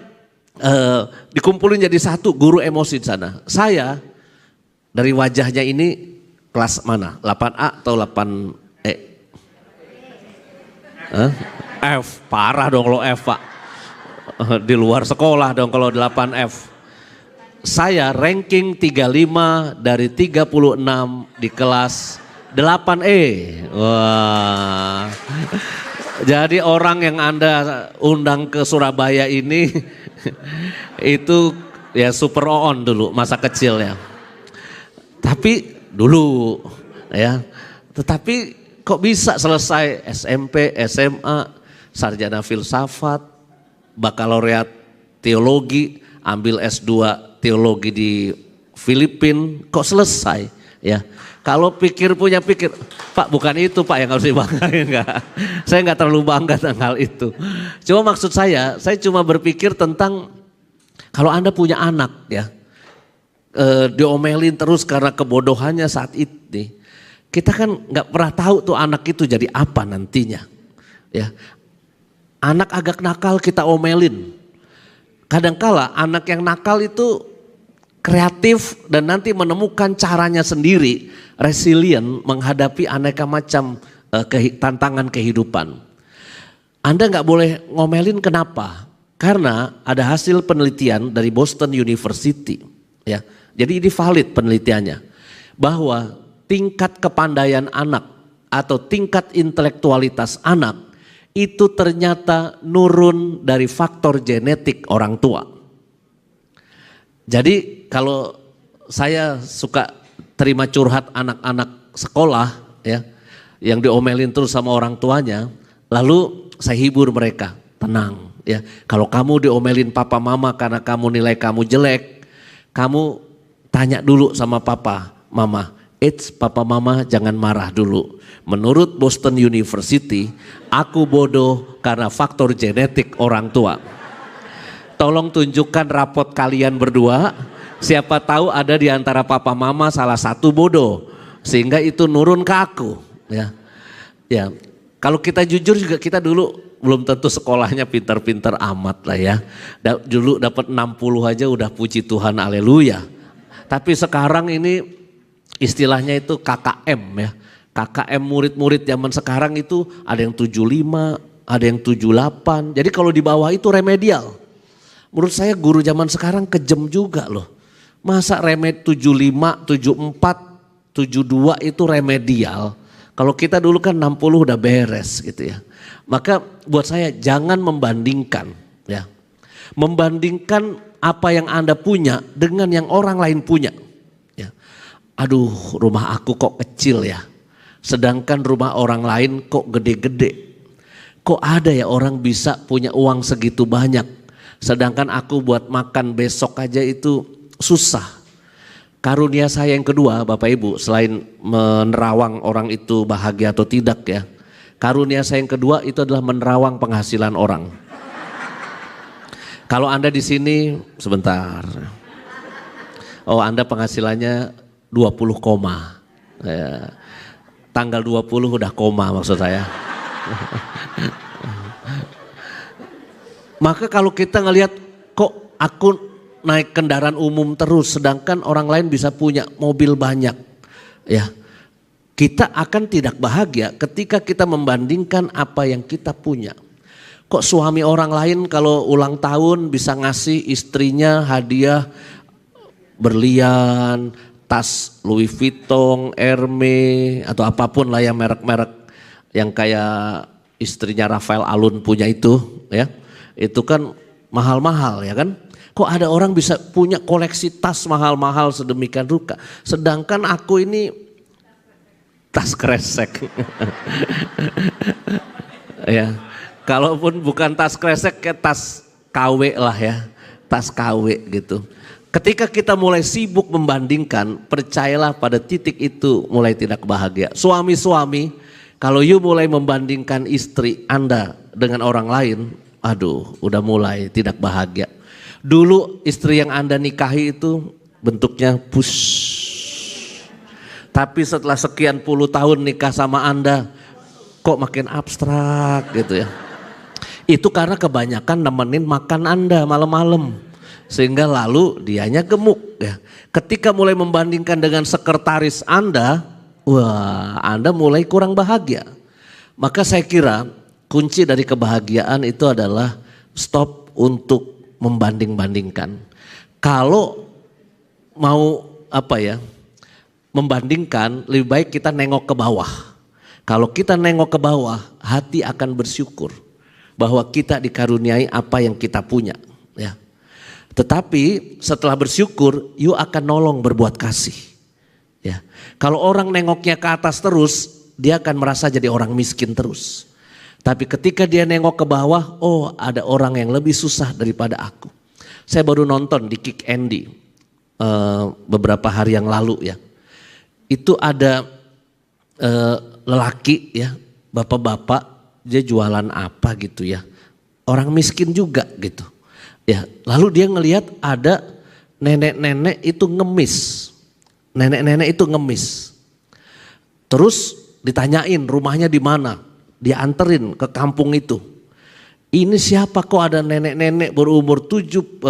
dikumpulin jadi satu, guru emosi di sana. Saya dari wajahnya ini kelas mana? 8A atau 8E? F, parah dong kalau F Pak. Di luar sekolah dong kalau 8F. Saya ranking 35 dari 36 di kelas 8E. Wah. Jadi orang yang Anda undang ke Surabaya ini itu ya super on dulu masa kecilnya. Tapi dulu ya. Tetapi kok bisa selesai SMP, SMA, sarjana filsafat, bakalaureat teologi, ambil S2 teologi di Filipina, kok selesai ya. Kalau pikir Pak bukan itu Pak yang harus dibanggain, enggak. Saya enggak terlalu bangga dengan hal itu. Cuma maksud saya cuma berpikir tentang Kalau Anda punya anak ya, diomelin terus karena kebodohannya saat itu, kita kan nggak pernah tahu tuh anak itu jadi apa nantinya. Ya, anak agak nakal kita omelin. Kadangkala anak yang nakal itu kreatif dan nanti menemukan caranya sendiri, resilient menghadapi aneka macam tantangan kehidupan. Anda nggak boleh ngomelin, kenapa? Karena ada hasil penelitian dari Boston University, ya. Jadi ini valid penelitiannya, bahwa tingkat kepandaian anak atau tingkat intelektualitas anak itu ternyata nurun dari faktor genetik orang tua. Jadi kalau saya suka terima curhat anak-anak sekolah ya, yang diomelin terus sama orang tuanya, lalu saya hibur mereka, tenang ya. Kalau kamu diomelin papa mama karena kamu nilai kamu jelek, kamu tanya dulu sama papa mama, papa mama jangan marah dulu. Menurut Boston University, aku bodoh karena faktor genetik orang tua. Tolong tunjukkan rapot kalian berdua, siapa tahu ada di antara papa mama salah satu bodoh, sehingga itu nurun ke aku. Ya, ya. Kalau kita jujur juga, kita dulu belum tentu sekolahnya pintar-pintar amat lah ya. Dulu dapat 60 aja udah puji Tuhan, haleluya. Tapi sekarang ini istilahnya itu KKM ya. KKM murid-murid zaman sekarang itu ada yang 75, ada yang 78. Jadi kalau di bawah itu remedial. Menurut saya guru zaman sekarang kejam juga loh. Masa remed 75, 74, 72 itu remedial. Kalau kita dulu kan 60 udah beres gitu ya. Maka buat saya jangan membandingkan ya. Membandingkan apa yang Anda punya dengan yang orang lain punya. Ya. Aduh, rumah aku kok kecil ya. Sedangkan rumah orang lain kok gede-gede. Kok ada ya orang bisa punya uang segitu banyak. Sedangkan aku buat makan besok aja itu susah. Karunia saya yang kedua Bapak Ibu, selain menerawang orang itu bahagia atau tidak ya. Karunia saya yang kedua itu adalah menerawang penghasilan orang. Kalau Anda di sini sebentar. Oh, Anda penghasilannya 20 koma. Ya, tanggal 20 udah koma maksud saya. Maka kalau kita ngelihat kok aku naik kendaraan umum terus sedangkan orang lain bisa punya mobil banyak. Ya. Kita akan tidak bahagia ketika kita membandingkan apa yang kita punya. Kok suami orang lain kalau ulang tahun bisa ngasih istrinya hadiah berlian, tas Louis Vuitton, Hermes atau apapun lah yang merek-merek yang kayak istrinya Rafael Alun punya itu ya. Itu kan mahal-mahal ya kan. Kok ada orang bisa punya koleksi tas mahal-mahal sedemikian rupa. Sedangkan aku ini tas kresek. Ya, kalaupun bukan tas kresek kayak tas KW lah ya. Tas KW gitu. Ketika kita mulai sibuk membandingkan, percayalah pada titik itu mulai tidak bahagia. Suami-suami, kalau you mulai membandingkan istri Anda dengan orang lain, aduh, udah mulai tidak bahagia. Dulu istri yang Anda nikahi itu bentuknya push. Tapi setelah sekian puluh tahun nikah sama Anda, kok makin abstrak gitu ya. Itu karena kebanyakan nemenin makan Anda malam-malam. Sehingga lalu dianya gemuk ya. Ketika mulai membandingkan dengan sekretaris Anda, wah, Anda mulai kurang bahagia. Maka saya kira kunci dari kebahagiaan itu adalah stop untuk membanding-bandingkan. Kalau mau membandingkan, lebih baik kita nengok ke bawah. Kalau kita nengok ke bawah, hati akan bersyukur bahwa kita dikaruniai apa yang kita punya. Ya. Tetapi setelah bersyukur, you akan nolong berbuat kasih. Ya. Kalau orang nengoknya ke atas terus, dia akan merasa jadi orang miskin terus. Tapi ketika dia nengok ke bawah, oh ada orang yang lebih susah daripada aku. Saya baru nonton di Kick Andy beberapa hari yang lalu ya. Itu ada lelaki ya, bapak-bapak, dia jualan apa gitu ya. Orang miskin juga gitu. Ya, lalu dia ngelihat ada nenek-nenek itu ngemis. Nenek-nenek itu ngemis. Terus ditanyain rumahnya di mana. Dia anterin ke kampung itu. Ini siapa kok ada nenek-nenek berumur 84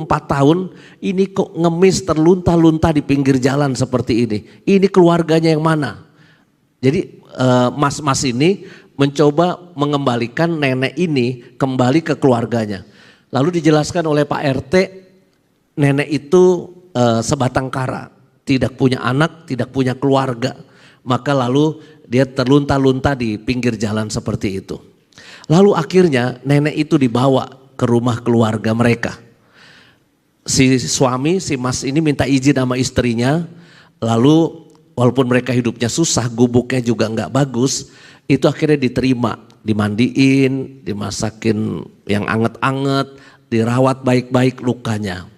tahun, ini kok ngemis terlunta-lunta di pinggir jalan seperti ini. Ini keluarganya yang mana? Jadi mas-mas ini mencoba mengembalikan nenek ini kembali ke keluarganya. Lalu dijelaskan oleh Pak RT, nenek itu sebatang kara, tidak punya anak, tidak punya keluarga. Maka lalu dia terlunta-lunta di pinggir jalan seperti itu. Lalu akhirnya nenek itu dibawa ke rumah keluarga mereka. Si suami, si mas ini minta izin sama istrinya. Lalu walaupun mereka hidupnya susah, gubuknya juga nggak bagus. Itu akhirnya diterima, dimandiin, dimasakin yang anget-anget, dirawat baik-baik lukanya.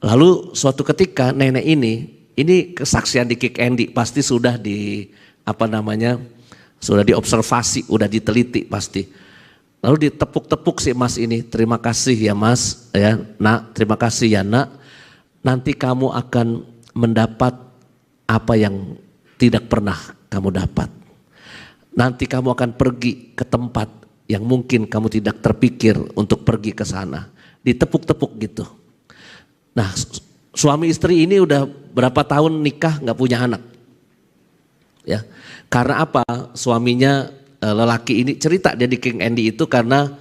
Lalu suatu ketika nenek ini kesaksian di Kick Andy, pasti sudah sudah diobservasi, udah diteliti pasti. Lalu ditepuk-tepuk si mas ini, terima kasih ya mas, ya nak, terima kasih ya nak. Nanti kamu akan mendapat apa yang tidak pernah kamu dapat. Nanti kamu akan pergi ke tempat yang mungkin kamu tidak terpikir untuk pergi ke sana. Ditepuk-tepuk gitu. Nah, suami istri ini udah berapa tahun nikah nggak punya anak. Ya, karena apa? Suaminya lelaki ini cerita dia di King Andy itu karena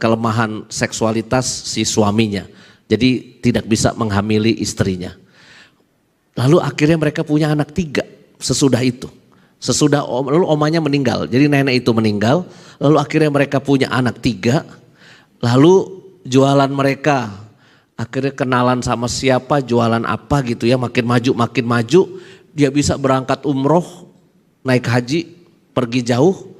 kelemahan seksualitas si suaminya. Jadi tidak bisa menghamili istrinya. Lalu akhirnya mereka punya anak 3 sesudah itu. Lalu omanya meninggal. Jadi nenek itu meninggal. Lalu akhirnya mereka punya anak 3. Lalu jualan mereka. Akhirnya kenalan sama siapa, jualan apa gitu ya. Makin maju. Dia bisa berangkat umroh, naik haji, pergi jauh.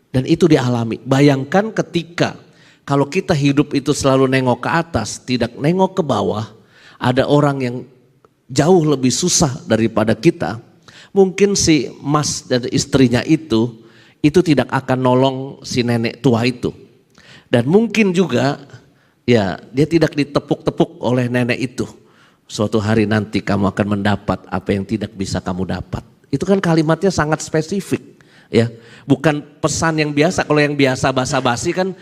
Dan itu dialami. Bayangkan ketika kalau kita hidup itu selalu nengok ke atas, tidak nengok ke bawah. Ada orang yang jauh lebih susah daripada kita. Mungkin si mas dan istrinya itu tidak akan nolong si nenek tua itu. Dan mungkin juga ya dia tidak ditepuk-tepuk oleh nenek itu. Suatu hari nanti kamu akan mendapat apa yang tidak bisa kamu dapat. Itu kan kalimatnya sangat spesifik ya. Bukan pesan yang biasa. Kalau yang biasa basa-basi kan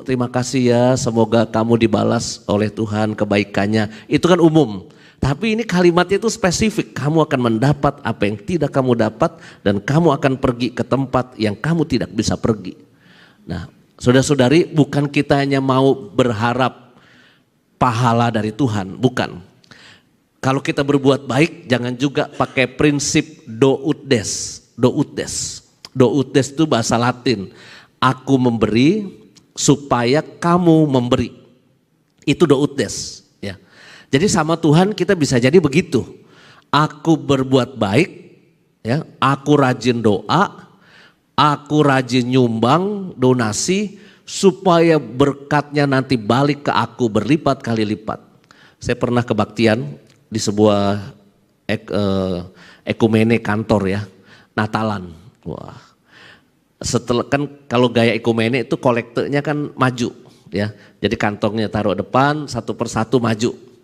terima kasih ya, semoga kamu dibalas oleh Tuhan kebaikannya. Itu kan umum. Tapi ini kalimatnya itu spesifik, kamu akan mendapat apa yang tidak kamu dapat dan kamu akan pergi ke tempat yang kamu tidak bisa pergi. Nah, saudara-saudari, bukan kita hanya mau berharap pahala dari Tuhan, bukan. Kalau kita berbuat baik, jangan juga pakai prinsip do ut des. Do ut des itu bahasa Latin, aku memberi supaya kamu memberi. Itu do ut des. Jadi sama Tuhan kita bisa jadi begitu. Aku berbuat baik, ya, aku rajin doa, aku rajin nyumbang donasi supaya berkatnya nanti balik ke aku berlipat kali lipat. Saya pernah kebaktian di sebuah ekumene kantor ya, Natalan. Wah, setelah kan kalau gaya ekumene itu kolektenya kan maju, ya. Jadi kantongnya taruh depan, satu persatu maju.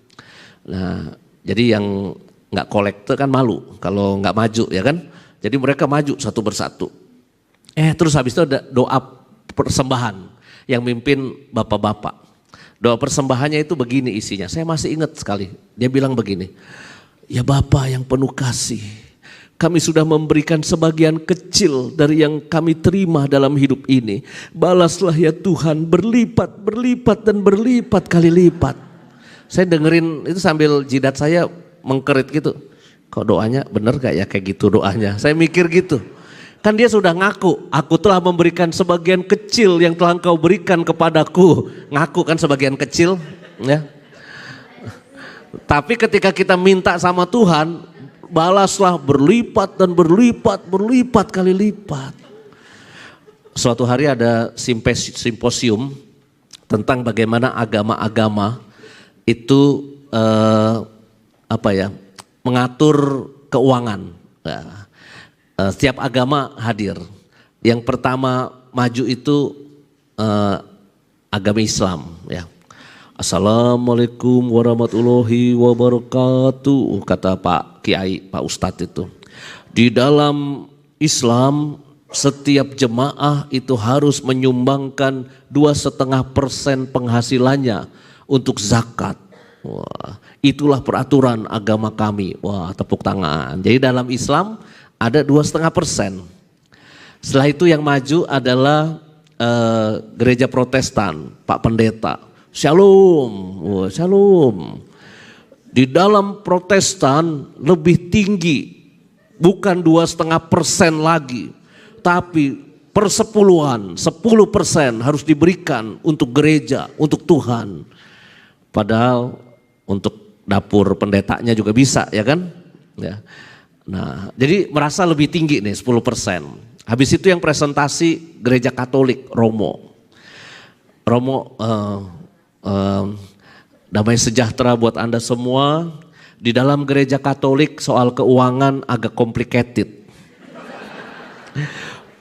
Nah, jadi yang nggak kolektor kan malu kalau nggak maju ya kan. Jadi mereka maju satu persatu. Terus habis itu ada doa persembahan yang mimpin bapak-bapak. Doa persembahannya itu begini isinya. Saya masih ingat sekali. Dia bilang begini. Ya Bapa yang penuh kasih, kami sudah memberikan sebagian kecil dari yang kami terima dalam hidup ini. Balaslah ya Tuhan berlipat, berlipat dan berlipat kali lipat. Saya dengerin itu sambil jidat saya mengkerit gitu. Kok doanya bener gak ya kayak gitu doanya? Saya mikir gitu. Kan dia sudah ngaku, aku telah memberikan sebagian kecil yang telah engkau berikan kepadaku. Ngaku kan sebagian kecil. Ya. Tapi ketika kita minta sama Tuhan, balaslah berlipat dan berlipat, berlipat kali lipat. Suatu hari ada simposium tentang bagaimana agama-agama itu mengatur keuangan. Nah, setiap agama hadir. Yang pertama maju itu agama Islam, ya. Assalamualaikum warahmatullahi wabarakatuh, kata Pak Kiai, Pak Ustadz itu. Di dalam Islam setiap jemaah itu harus menyumbangkan 2,5% penghasilannya untuk zakat. Wah, itulah peraturan agama kami. Wah, tepuk tangan. Jadi dalam Islam ada 2,5%. Setelah itu yang maju adalah gereja Protestan, Pak Pendeta. Shalom, wah, shalom. Di dalam Protestan lebih tinggi, bukan 2,5% lagi, tapi persepuluhan, 10% harus diberikan untuk gereja, untuk Tuhan. Padahal untuk dapur pendetanya juga bisa, ya kan? Ya. Nah, jadi merasa lebih tinggi nih 10%. Habis itu yang presentasi gereja Katolik, Romo. Damai sejahtera buat Anda semua. Di dalam gereja Katolik soal keuangan agak complicated.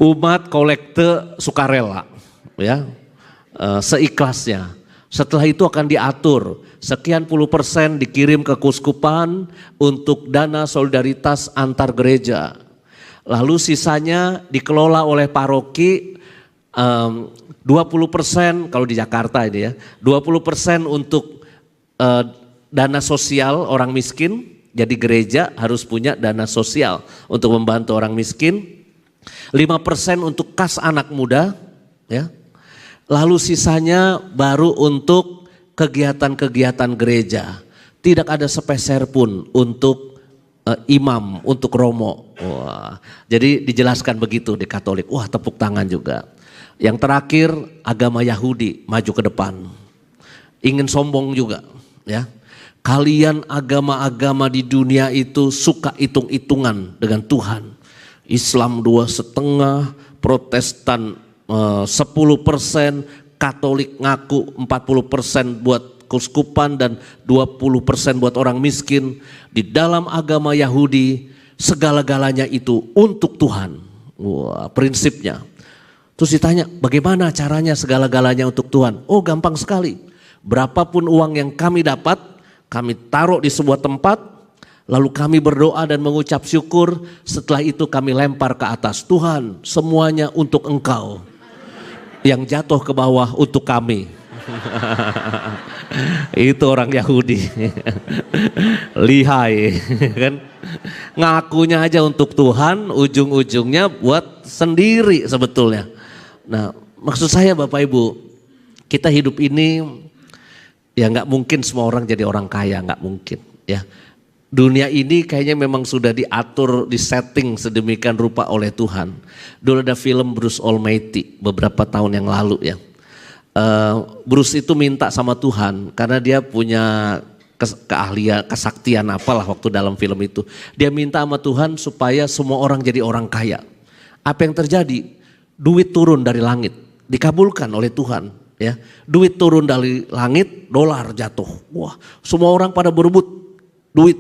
Umat kolekte sukarela, ya, seikhlasnya. Setelah itu akan diatur sekian % dikirim ke keuskupan untuk dana solidaritas antar gereja. Lalu sisanya dikelola oleh paroki. 20% kalau di Jakarta ini ya, 20% untuk dana sosial orang miskin. Jadi gereja harus punya dana sosial untuk membantu orang miskin. 5% untuk kas anak muda, ya. Lalu sisanya baru untuk kegiatan-kegiatan gereja. Tidak ada sepeser pun untuk imam, untuk romo. Wah, jadi dijelaskan begitu di Katolik. Wah, tepuk tangan juga. Yang terakhir agama Yahudi maju ke depan. Ingin sombong juga, ya. Kalian agama-agama di dunia itu suka hitung-hitungan dengan Tuhan. Islam 2,5%, Protestan 10%, Katolik ngaku 40% buat keuskupan dan 20% buat orang miskin. Di dalam agama Yahudi segala-galanya itu untuk Tuhan. Wah, prinsipnya. Terus ditanya, bagaimana caranya segala-galanya untuk Tuhan? Oh, gampang sekali. Berapapun uang yang kami dapat, kami taruh di sebuah tempat, lalu kami berdoa dan mengucap syukur. Setelah itu kami lempar ke atas. Tuhan, semuanya untuk Engkau. Yang jatuh ke bawah untuk kami. Itu orang Yahudi. Lihai, kan? Ngakunya aja untuk Tuhan, ujung-ujungnya buat sendiri sebetulnya. Nah, maksud saya Bapak Ibu, kita hidup ini ya nggak mungkin semua orang jadi orang kaya, nggak mungkin, ya. Dunia ini kayaknya memang sudah diatur, disetting sedemikian rupa oleh Tuhan. Dulu ada film Bruce Almighty beberapa tahun yang lalu, ya. Bruce itu minta sama Tuhan karena dia punya keahlian, kesaktian apalah waktu dalam film itu. Dia minta sama Tuhan supaya semua orang jadi orang kaya. Apa yang terjadi? Duit turun dari langit, dikabulkan oleh Tuhan, ya. Duit turun dari langit, dolar jatuh. Wah, semua orang pada berebut duit.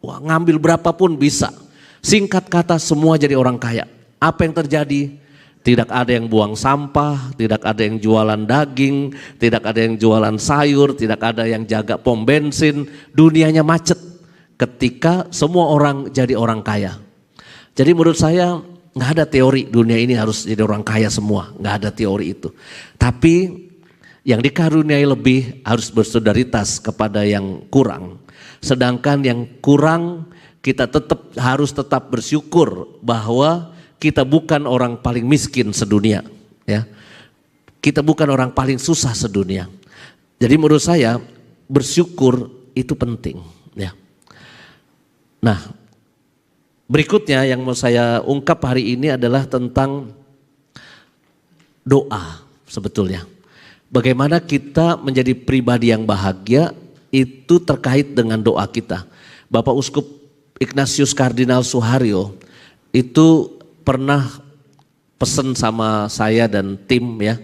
Wah, ngambil berapapun bisa. Singkat kata semua jadi orang kaya. Apa yang terjadi? Tidak ada yang buang sampah, tidak ada yang jualan daging, tidak ada yang jualan sayur, tidak ada yang jaga pom bensin. Dunianya macet ketika semua orang jadi orang kaya. Jadi menurut saya nggak ada teori dunia ini harus jadi orang kaya semua, nggak ada teori itu. Tapi yang dikaruniai lebih harus bersolidaritas kepada yang kurang. Sedangkan yang kurang kita harus tetap bersyukur bahwa kita bukan orang paling miskin sedunia, ya. Kita bukan orang paling susah sedunia. Jadi menurut saya bersyukur itu penting, ya. Nah, berikutnya yang mau saya ungkap hari ini adalah tentang doa sebetulnya. Bagaimana kita menjadi pribadi yang bahagia itu terkait dengan doa kita. Bapak Uskup Ignatius Kardinal Suharyo itu pernah pesen sama saya dan tim, ya.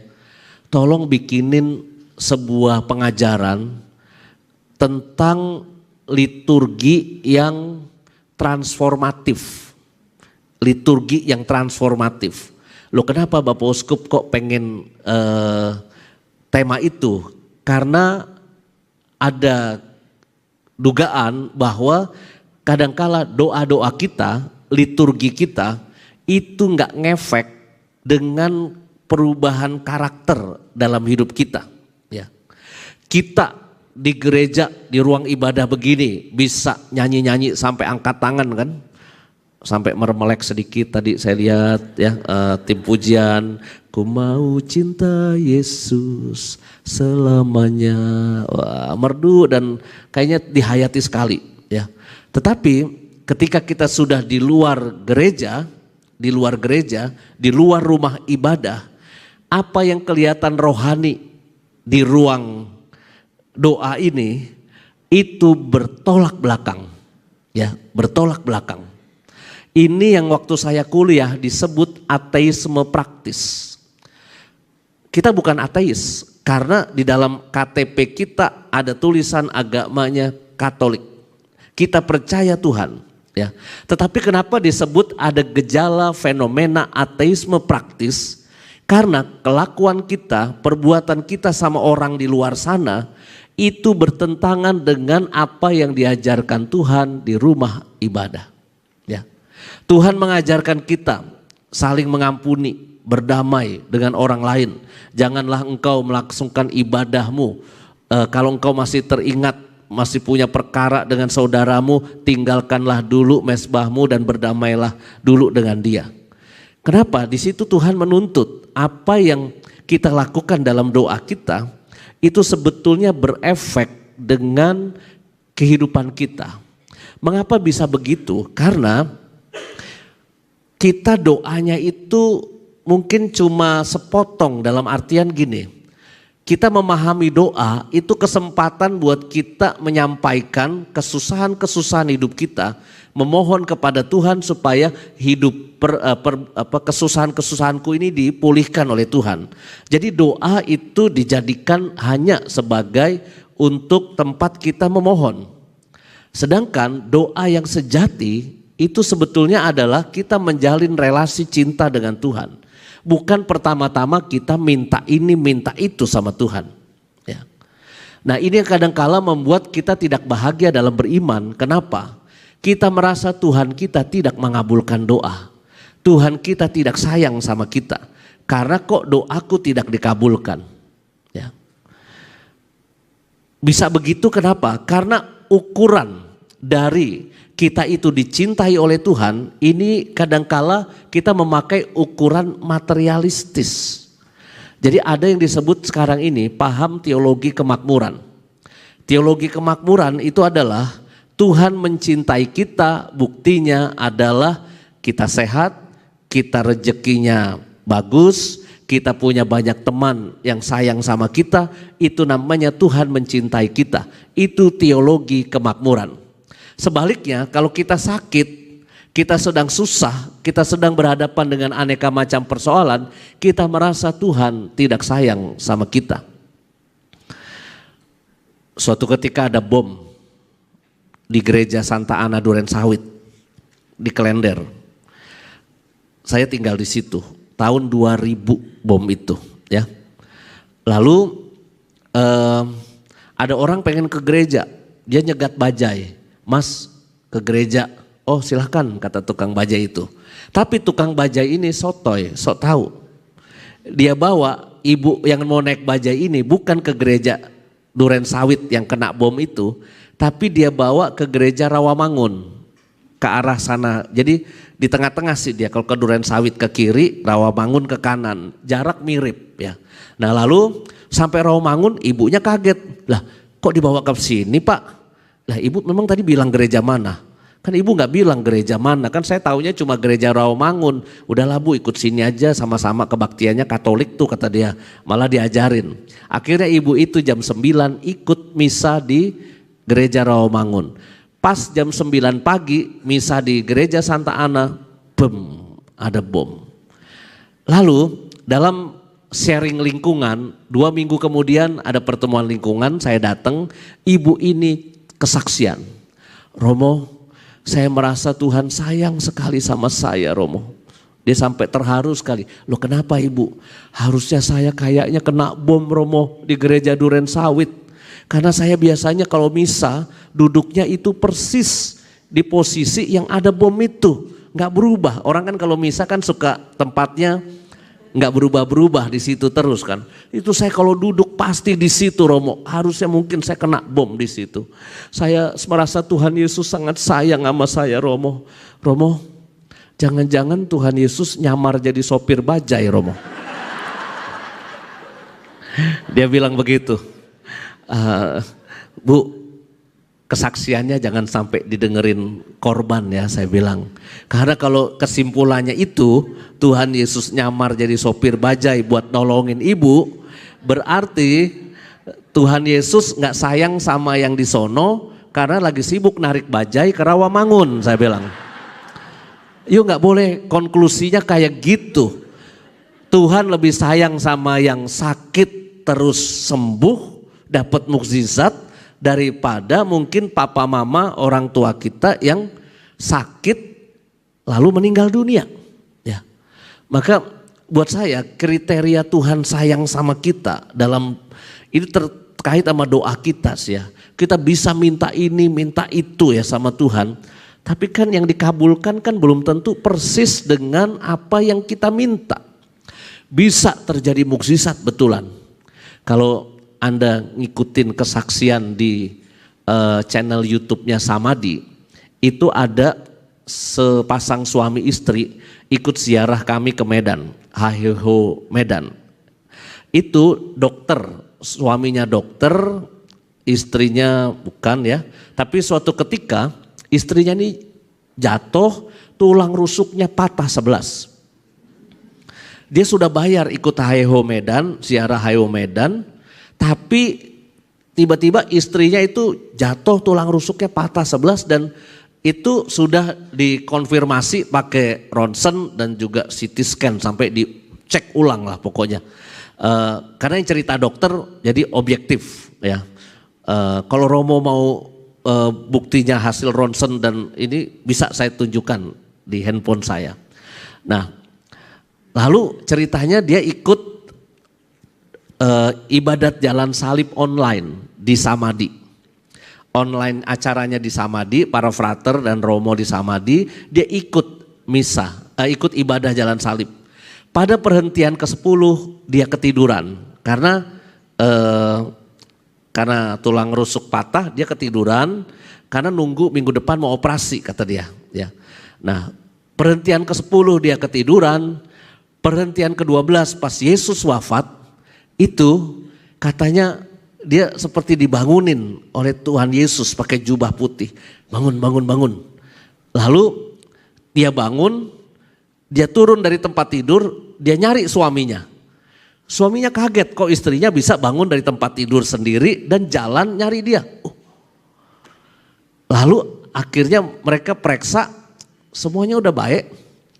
Tolong bikinin sebuah pengajaran tentang liturgi yang transformatif. Liturgi yang transformatif. Loh, kenapa Bapak Uskup kok pengen tema itu? Karena ada dugaan bahwa kadangkala doa-doa kita, liturgi kita itu nggak ngefek dengan perubahan karakter dalam hidup kita. Ya. Kita di gereja, di ruang ibadah begini bisa nyanyi-nyanyi sampai angkat tangan kan, sampai meremelek sedikit tadi saya lihat ya, tim pujian, ku mau cinta Yesus selamanya. Wah, merdu dan kayaknya dihayati sekali ya. Tetapi ketika kita sudah di luar gereja, di luar rumah ibadah, apa yang kelihatan rohani di ruang doa ini itu bertolak belakang. Ya, bertolak belakang. Ini yang waktu saya kuliah disebut ateisme praktis. Kita bukan ateis karena di dalam KTP kita ada tulisan agamanya Katolik. Kita percaya Tuhan, ya. Tetapi kenapa disebut ada gejala fenomena ateisme praktis? Karena kelakuan kita, perbuatan kita sama orang di luar sana itu bertentangan dengan apa yang diajarkan Tuhan di rumah ibadah. Ya. Tuhan mengajarkan kita saling mengampuni, berdamai dengan orang lain. Janganlah engkau melangsungkan ibadahmu kalau engkau masih teringat, masih punya perkara dengan saudaramu, tinggalkanlah dulu mezbahmu dan berdamailah dulu dengan dia. Kenapa? Di situ Tuhan menuntut apa yang kita lakukan dalam doa kita itu sebetulnya berefek dengan kehidupan kita. Mengapa bisa begitu? Karena kita doanya itu mungkin cuma sepotong, dalam artian gini. Kita memahami doa itu kesempatan buat kita menyampaikan kesusahan-kesusahan hidup kita, memohon kepada Tuhan supaya hidup kesusahan-kesusahanku ini dipulihkan oleh Tuhan. Jadi doa itu dijadikan hanya sebagai untuk tempat kita memohon. Sedangkan doa yang sejati itu sebetulnya adalah kita menjalin relasi cinta dengan Tuhan. Bukan pertama-tama kita minta ini minta itu sama Tuhan. Ya. Nah ini yang kadangkala membuat kita tidak bahagia dalam beriman. Kenapa? Kita merasa Tuhan kita tidak mengabulkan doa. Tuhan kita tidak sayang sama kita. Karena kok doaku tidak dikabulkan. Ya. Bisa begitu kenapa? Karena ukuran dari kita itu dicintai oleh Tuhan, ini kadangkala kita memakai ukuran materialistis. Jadi ada yang disebut sekarang ini paham teologi kemakmuran. Teologi kemakmuran itu adalah Tuhan mencintai kita, buktinya adalah kita sehat, kita rezekinya bagus, kita punya banyak teman yang sayang sama kita, itu namanya Tuhan mencintai kita. Itu teologi kemakmuran. Sebaliknya kalau kita sakit, kita sedang susah, kita sedang berhadapan dengan aneka macam persoalan, kita merasa Tuhan tidak sayang sama kita. Suatu ketika ada bom di gereja Santa Ana Durensawit di Klender. Saya tinggal di situ tahun 2000 bom itu, ya. Lalu ada orang pengen ke gereja, dia nyegat bajai. Mas ke gereja, oh silahkan kata tukang bajai itu. Tapi tukang bajai ini sotoy, sok tahu. Dia bawa ibu yang mau naik bajai ini bukan ke gereja Durensawit yang kena bom itu. Tapi dia bawa ke gereja Rawamangun, ke arah sana. Jadi di tengah-tengah sih dia, kalau ke Durensawit ke kiri, Rawamangun ke kanan. Jarak mirip ya. Nah lalu sampai Rawamangun ibunya kaget. Lah kok dibawa ke sini Pak? Lah ibu memang tadi bilang gereja mana? Kan ibu gak bilang gereja mana, kan saya taunya cuma gereja Rawamangun. Udahlah bu ikut sini aja, sama-sama kebaktiannya Katolik tuh kata dia, malah diajarin. Akhirnya ibu itu jam 9 ikut misa di gereja Rawamangun. Pas jam 9 pagi misa di gereja Santa Ana, ada bom. Lalu dalam sharing lingkungan, 2 minggu kemudian ada pertemuan lingkungan, saya datang, ibu ini kesaksian, Romo, saya merasa Tuhan sayang sekali sama saya Romo. Dia sampai terharu sekali. Loh kenapa ibu? Harusnya saya kayaknya kena bom Romo di gereja Durensawit. Karena saya biasanya kalau misa duduknya itu persis di posisi yang ada bom itu. Nggak berubah. Orang kan kalau misa kan suka tempatnya nggak berubah-berubah di situ terus kan. Itu saya kalau duduk pasti di situ Romo. Harusnya mungkin saya kena bom di situ. Saya merasa Tuhan Yesus sangat sayang sama saya Romo. Romo, jangan-jangan Tuhan Yesus nyamar jadi sopir bajai Romo. Dia bilang begitu. Bu, kesaksiannya jangan sampai didengerin korban ya, saya bilang. Karena kalau kesimpulannya itu Tuhan Yesus nyamar jadi sopir bajai buat nolongin ibu, berarti Tuhan Yesus gak sayang sama yang di sono karena lagi sibuk narik bajai ke Rawamangun, saya bilang. Yuk gak boleh konklusinya kayak gitu. Tuhan lebih sayang sama yang sakit terus sembuh, dapat mukjizat, daripada mungkin papa mama orang tua kita yang sakit lalu meninggal dunia. Ya. Maka buat saya kriteria Tuhan sayang sama kita dalam ini terkait sama doa kita sih ya. Kita bisa minta ini, minta itu ya sama Tuhan. Tapi kan yang dikabulkan kan belum tentu persis dengan apa yang kita minta. Bisa terjadi mukjizat betulan. Kalau Anda ngikutin kesaksian di channel YouTube-nya Samadi, itu ada sepasang suami istri ikut ziarah kami ke Medan, HHO Medan. Itu dokter, suaminya dokter, istrinya bukan ya. Tapi suatu ketika istrinya ini jatuh, tulang rusuknya patah 11. Dia sudah bayar ikut HHO Medan, ziarah HHO Medan. Tapi tiba-tiba istrinya itu jatuh, tulang rusuknya patah 11 dan itu sudah dikonfirmasi pakai ronsen dan juga CT scan sampai dicek ulang lah pokoknya. Karena yang cerita dokter jadi objektif ya. Kalau Romo mau buktinya hasil ronsen dan ini bisa saya tunjukkan di handphone saya. Nah lalu ceritanya dia ikut ibadat jalan salib online di Samadi. Online acaranya di Samadi, para frater dan Romo di Samadi, dia ikut misa, ikut ibadah jalan salib. Pada perhentian ke-10 dia ketiduran karena tulang rusuk patah, dia ketiduran karena nunggu minggu depan mau operasi kata dia. Ya. Nah perhentian ke-10 dia ketiduran, perhentian ke-12 pas Yesus wafat, itu katanya dia seperti dibangunin oleh Tuhan Yesus pakai jubah putih. Bangun, bangun, bangun. Lalu dia bangun, dia turun dari tempat tidur, dia nyari suaminya. Suaminya kaget kok istrinya bisa bangun dari tempat tidur sendiri dan jalan nyari dia. Lalu akhirnya mereka periksa semuanya udah baik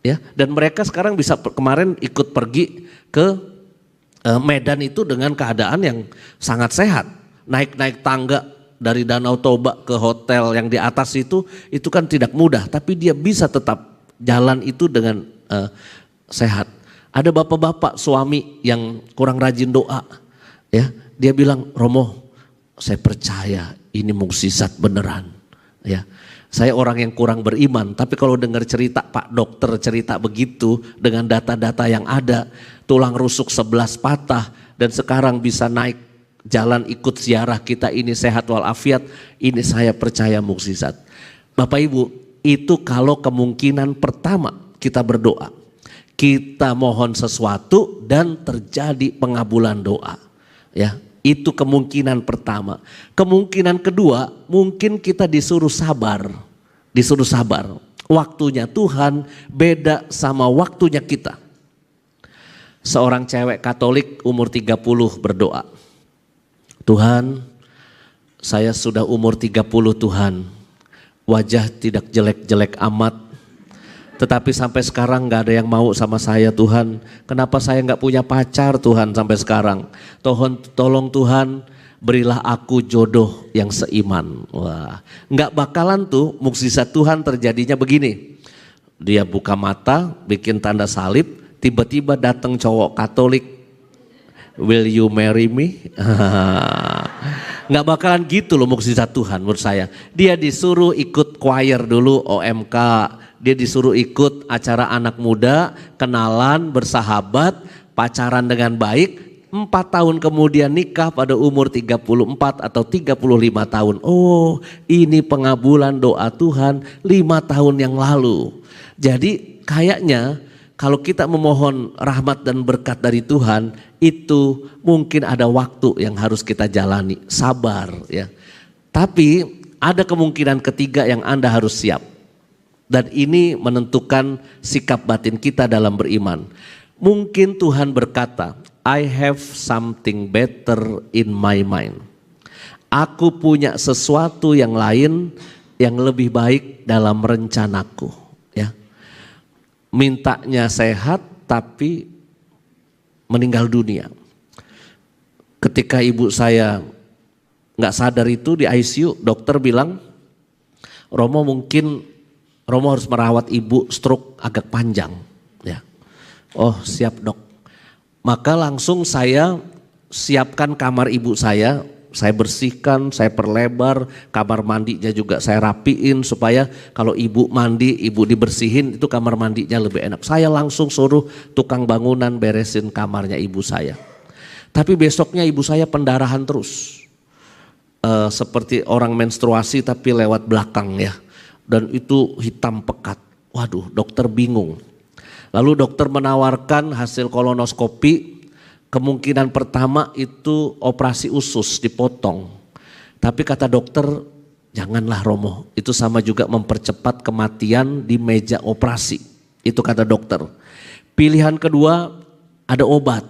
ya, dan mereka sekarang bisa kemarin ikut pergi ke Medan itu dengan keadaan yang sangat sehat. Naik-naik tangga dari Danau Toba ke hotel yang di atas itu kan tidak mudah. Tapi dia bisa tetap jalan itu dengan sehat. Ada bapak-bapak suami yang kurang rajin doa. Ya, dia bilang, Romo saya percaya ini mukjizat beneran. Ya, saya orang yang kurang beriman, tapi kalau dengar cerita Pak Dokter cerita begitu dengan data-data yang ada, tulang rusuk 11 patah dan sekarang bisa naik jalan ikut ziarah kita ini sehat walafiat, ini saya percaya mukjizat. Bapak Ibu, itu kalau kemungkinan pertama kita berdoa, kita mohon sesuatu dan terjadi pengabulan doa. Ya, itu kemungkinan pertama. Kemungkinan kedua, mungkin kita disuruh sabar. Disuruh sabar. Waktunya Tuhan beda sama waktunya kita. Seorang cewek Katolik umur 30 berdoa. Tuhan, saya sudah umur 30 Tuhan. Wajah tidak jelek-jelek amat. Tetapi sampai sekarang gak ada yang mau sama saya Tuhan. Kenapa saya gak punya pacar Tuhan sampai sekarang. Tolong Tuhan berilah aku jodoh yang seiman. Wah, gak bakalan tuh mukjizat Tuhan terjadinya begini. Dia buka mata, bikin tanda salib, tiba-tiba datang cowok Katolik. Will you marry me? Nggak bakalan gitu loh mukjizat Tuhan menurut saya. Dia disuruh ikut choir dulu OMK, dia disuruh ikut acara anak muda, kenalan, bersahabat, pacaran dengan baik. 4 tahun kemudian nikah pada umur 34 atau 35 tahun. Oh, ini pengabulan doa Tuhan 5 tahun yang lalu. Jadi kayaknya kalau kita memohon rahmat dan berkat dari Tuhan, itu mungkin ada waktu yang harus kita jalani, sabar ya. Tapi ada kemungkinan ketiga yang Anda harus siap. Dan ini menentukan sikap batin kita dalam beriman. Mungkin Tuhan berkata, I have something better in my mind. Aku punya sesuatu yang lain yang lebih baik dalam rencanaku. Ya, mintanya sehat tapi meninggal dunia. Ketika ibu saya nggak sadar itu di ICU, dokter bilang, Romo harus merawat ibu stroke agak panjang. Ya, oh siap dok. Maka langsung saya siapkan kamar ibu saya bersihkan, saya perlebar, kamar mandinya juga saya rapiin supaya kalau ibu mandi, ibu dibersihin itu kamar mandinya lebih enak. Saya langsung suruh tukang bangunan beresin kamarnya ibu saya. Tapi besoknya ibu saya pendarahan terus, seperti orang menstruasi tapi lewat belakang ya, dan itu hitam pekat. Waduh, dokter bingung. Lalu dokter menawarkan hasil kolonoskopi, kemungkinan pertama itu operasi usus dipotong. Tapi kata dokter, janganlah Romo, itu sama juga mempercepat kematian di meja operasi. Itu kata dokter. Pilihan kedua ada obat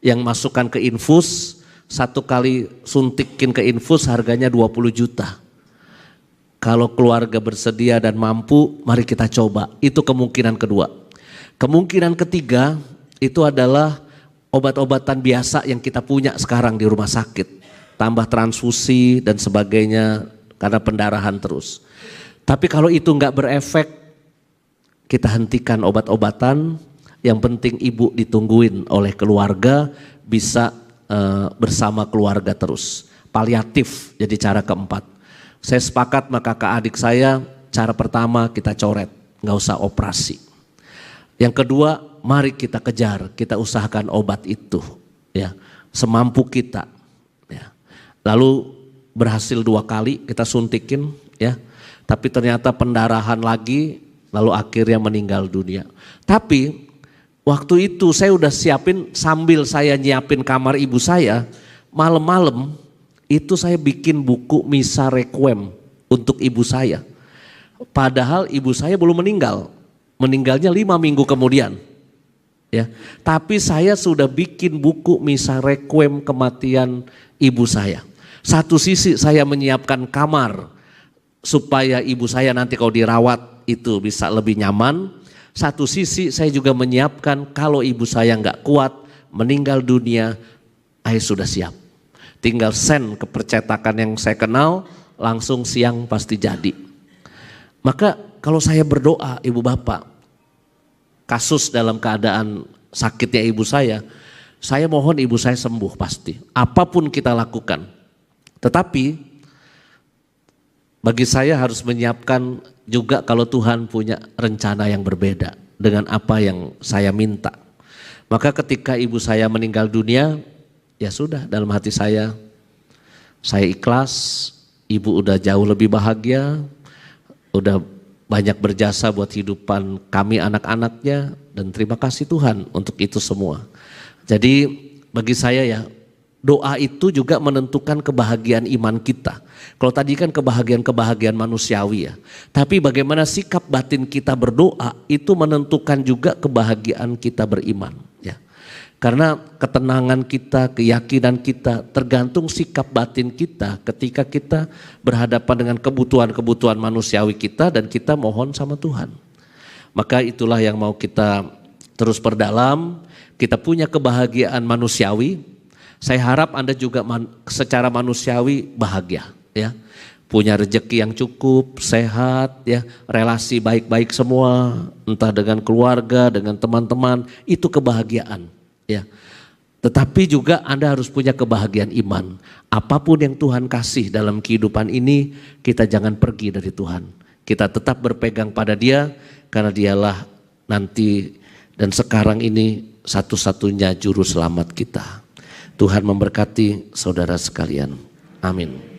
yang masukkan ke infus, 1 kali suntikin ke infus harganya 20 juta. Kalau keluarga bersedia dan mampu, mari kita coba. Itu kemungkinan kedua. Kemungkinan ketiga itu adalah obat-obatan biasa yang kita punya sekarang di rumah sakit. Tambah transfusi dan sebagainya karena pendarahan terus. Tapi kalau itu enggak berefek, kita hentikan obat-obatan. Yang penting ibu ditungguin oleh keluarga, bisa bersama keluarga terus. Paliatif jadi cara keempat. Saya sepakat maka ke adik saya, cara pertama kita coret, enggak usah operasi. Yang kedua, mari kita kejar, kita usahakan obat itu, ya, semampu kita. Ya. Lalu berhasil 2 kali kita suntikin, ya, tapi ternyata pendarahan lagi, lalu akhirnya meninggal dunia. Tapi waktu itu saya udah siapin, sambil saya nyiapin kamar ibu saya, malam-malam itu saya bikin buku misa requiem untuk ibu saya. Padahal ibu saya belum meninggal. Meninggalnya 5 minggu kemudian, ya. Tapi saya sudah bikin buku misa requiem kematian ibu saya. Satu sisi saya menyiapkan kamar supaya ibu saya nanti kalau dirawat itu bisa lebih nyaman. Satu sisi saya juga menyiapkan kalau ibu saya nggak kuat meninggal dunia, saya sudah siap. Tinggal send ke percetakan yang saya kenal, langsung siang pasti jadi. Maka kalau saya berdoa ibu bapak, kasus dalam keadaan sakitnya ibu saya mohon ibu saya sembuh pasti. Apapun kita lakukan. Tetapi bagi saya harus menyiapkan juga kalau Tuhan punya rencana yang berbeda dengan apa yang saya minta. Maka ketika ibu saya meninggal dunia, ya sudah dalam hati saya ikhlas, ibu udah jauh lebih bahagia, udah banyak berjasa buat kehidupan kami anak-anaknya, dan terima kasih Tuhan untuk itu semua. Jadi bagi saya ya, doa itu juga menentukan kebahagiaan iman kita. Kalau tadi kan kebahagiaan manusiawi ya, tapi bagaimana sikap batin kita berdoa itu menentukan juga kebahagiaan kita beriman ya. Karena ketenangan kita, keyakinan kita tergantung sikap batin kita ketika kita berhadapan dengan kebutuhan-kebutuhan manusiawi kita dan kita mohon sama Tuhan. Maka itulah yang mau kita terus perdalam. Kita punya kebahagiaan manusiawi. Saya harap Anda juga secara manusiawi bahagia ya. Punya rezeki yang cukup, sehat ya, relasi baik-baik semua, entah dengan keluarga, dengan teman-teman, itu kebahagiaan. Ya, Tetapi juga Anda harus punya kebahagiaan iman. Apapun yang Tuhan kasih dalam kehidupan ini, kita jangan pergi dari Tuhan. Kita tetap berpegang pada Dia, karena Dialah nanti dan sekarang ini satu-satunya juru selamat kita. Tuhan memberkati saudara sekalian. Amin.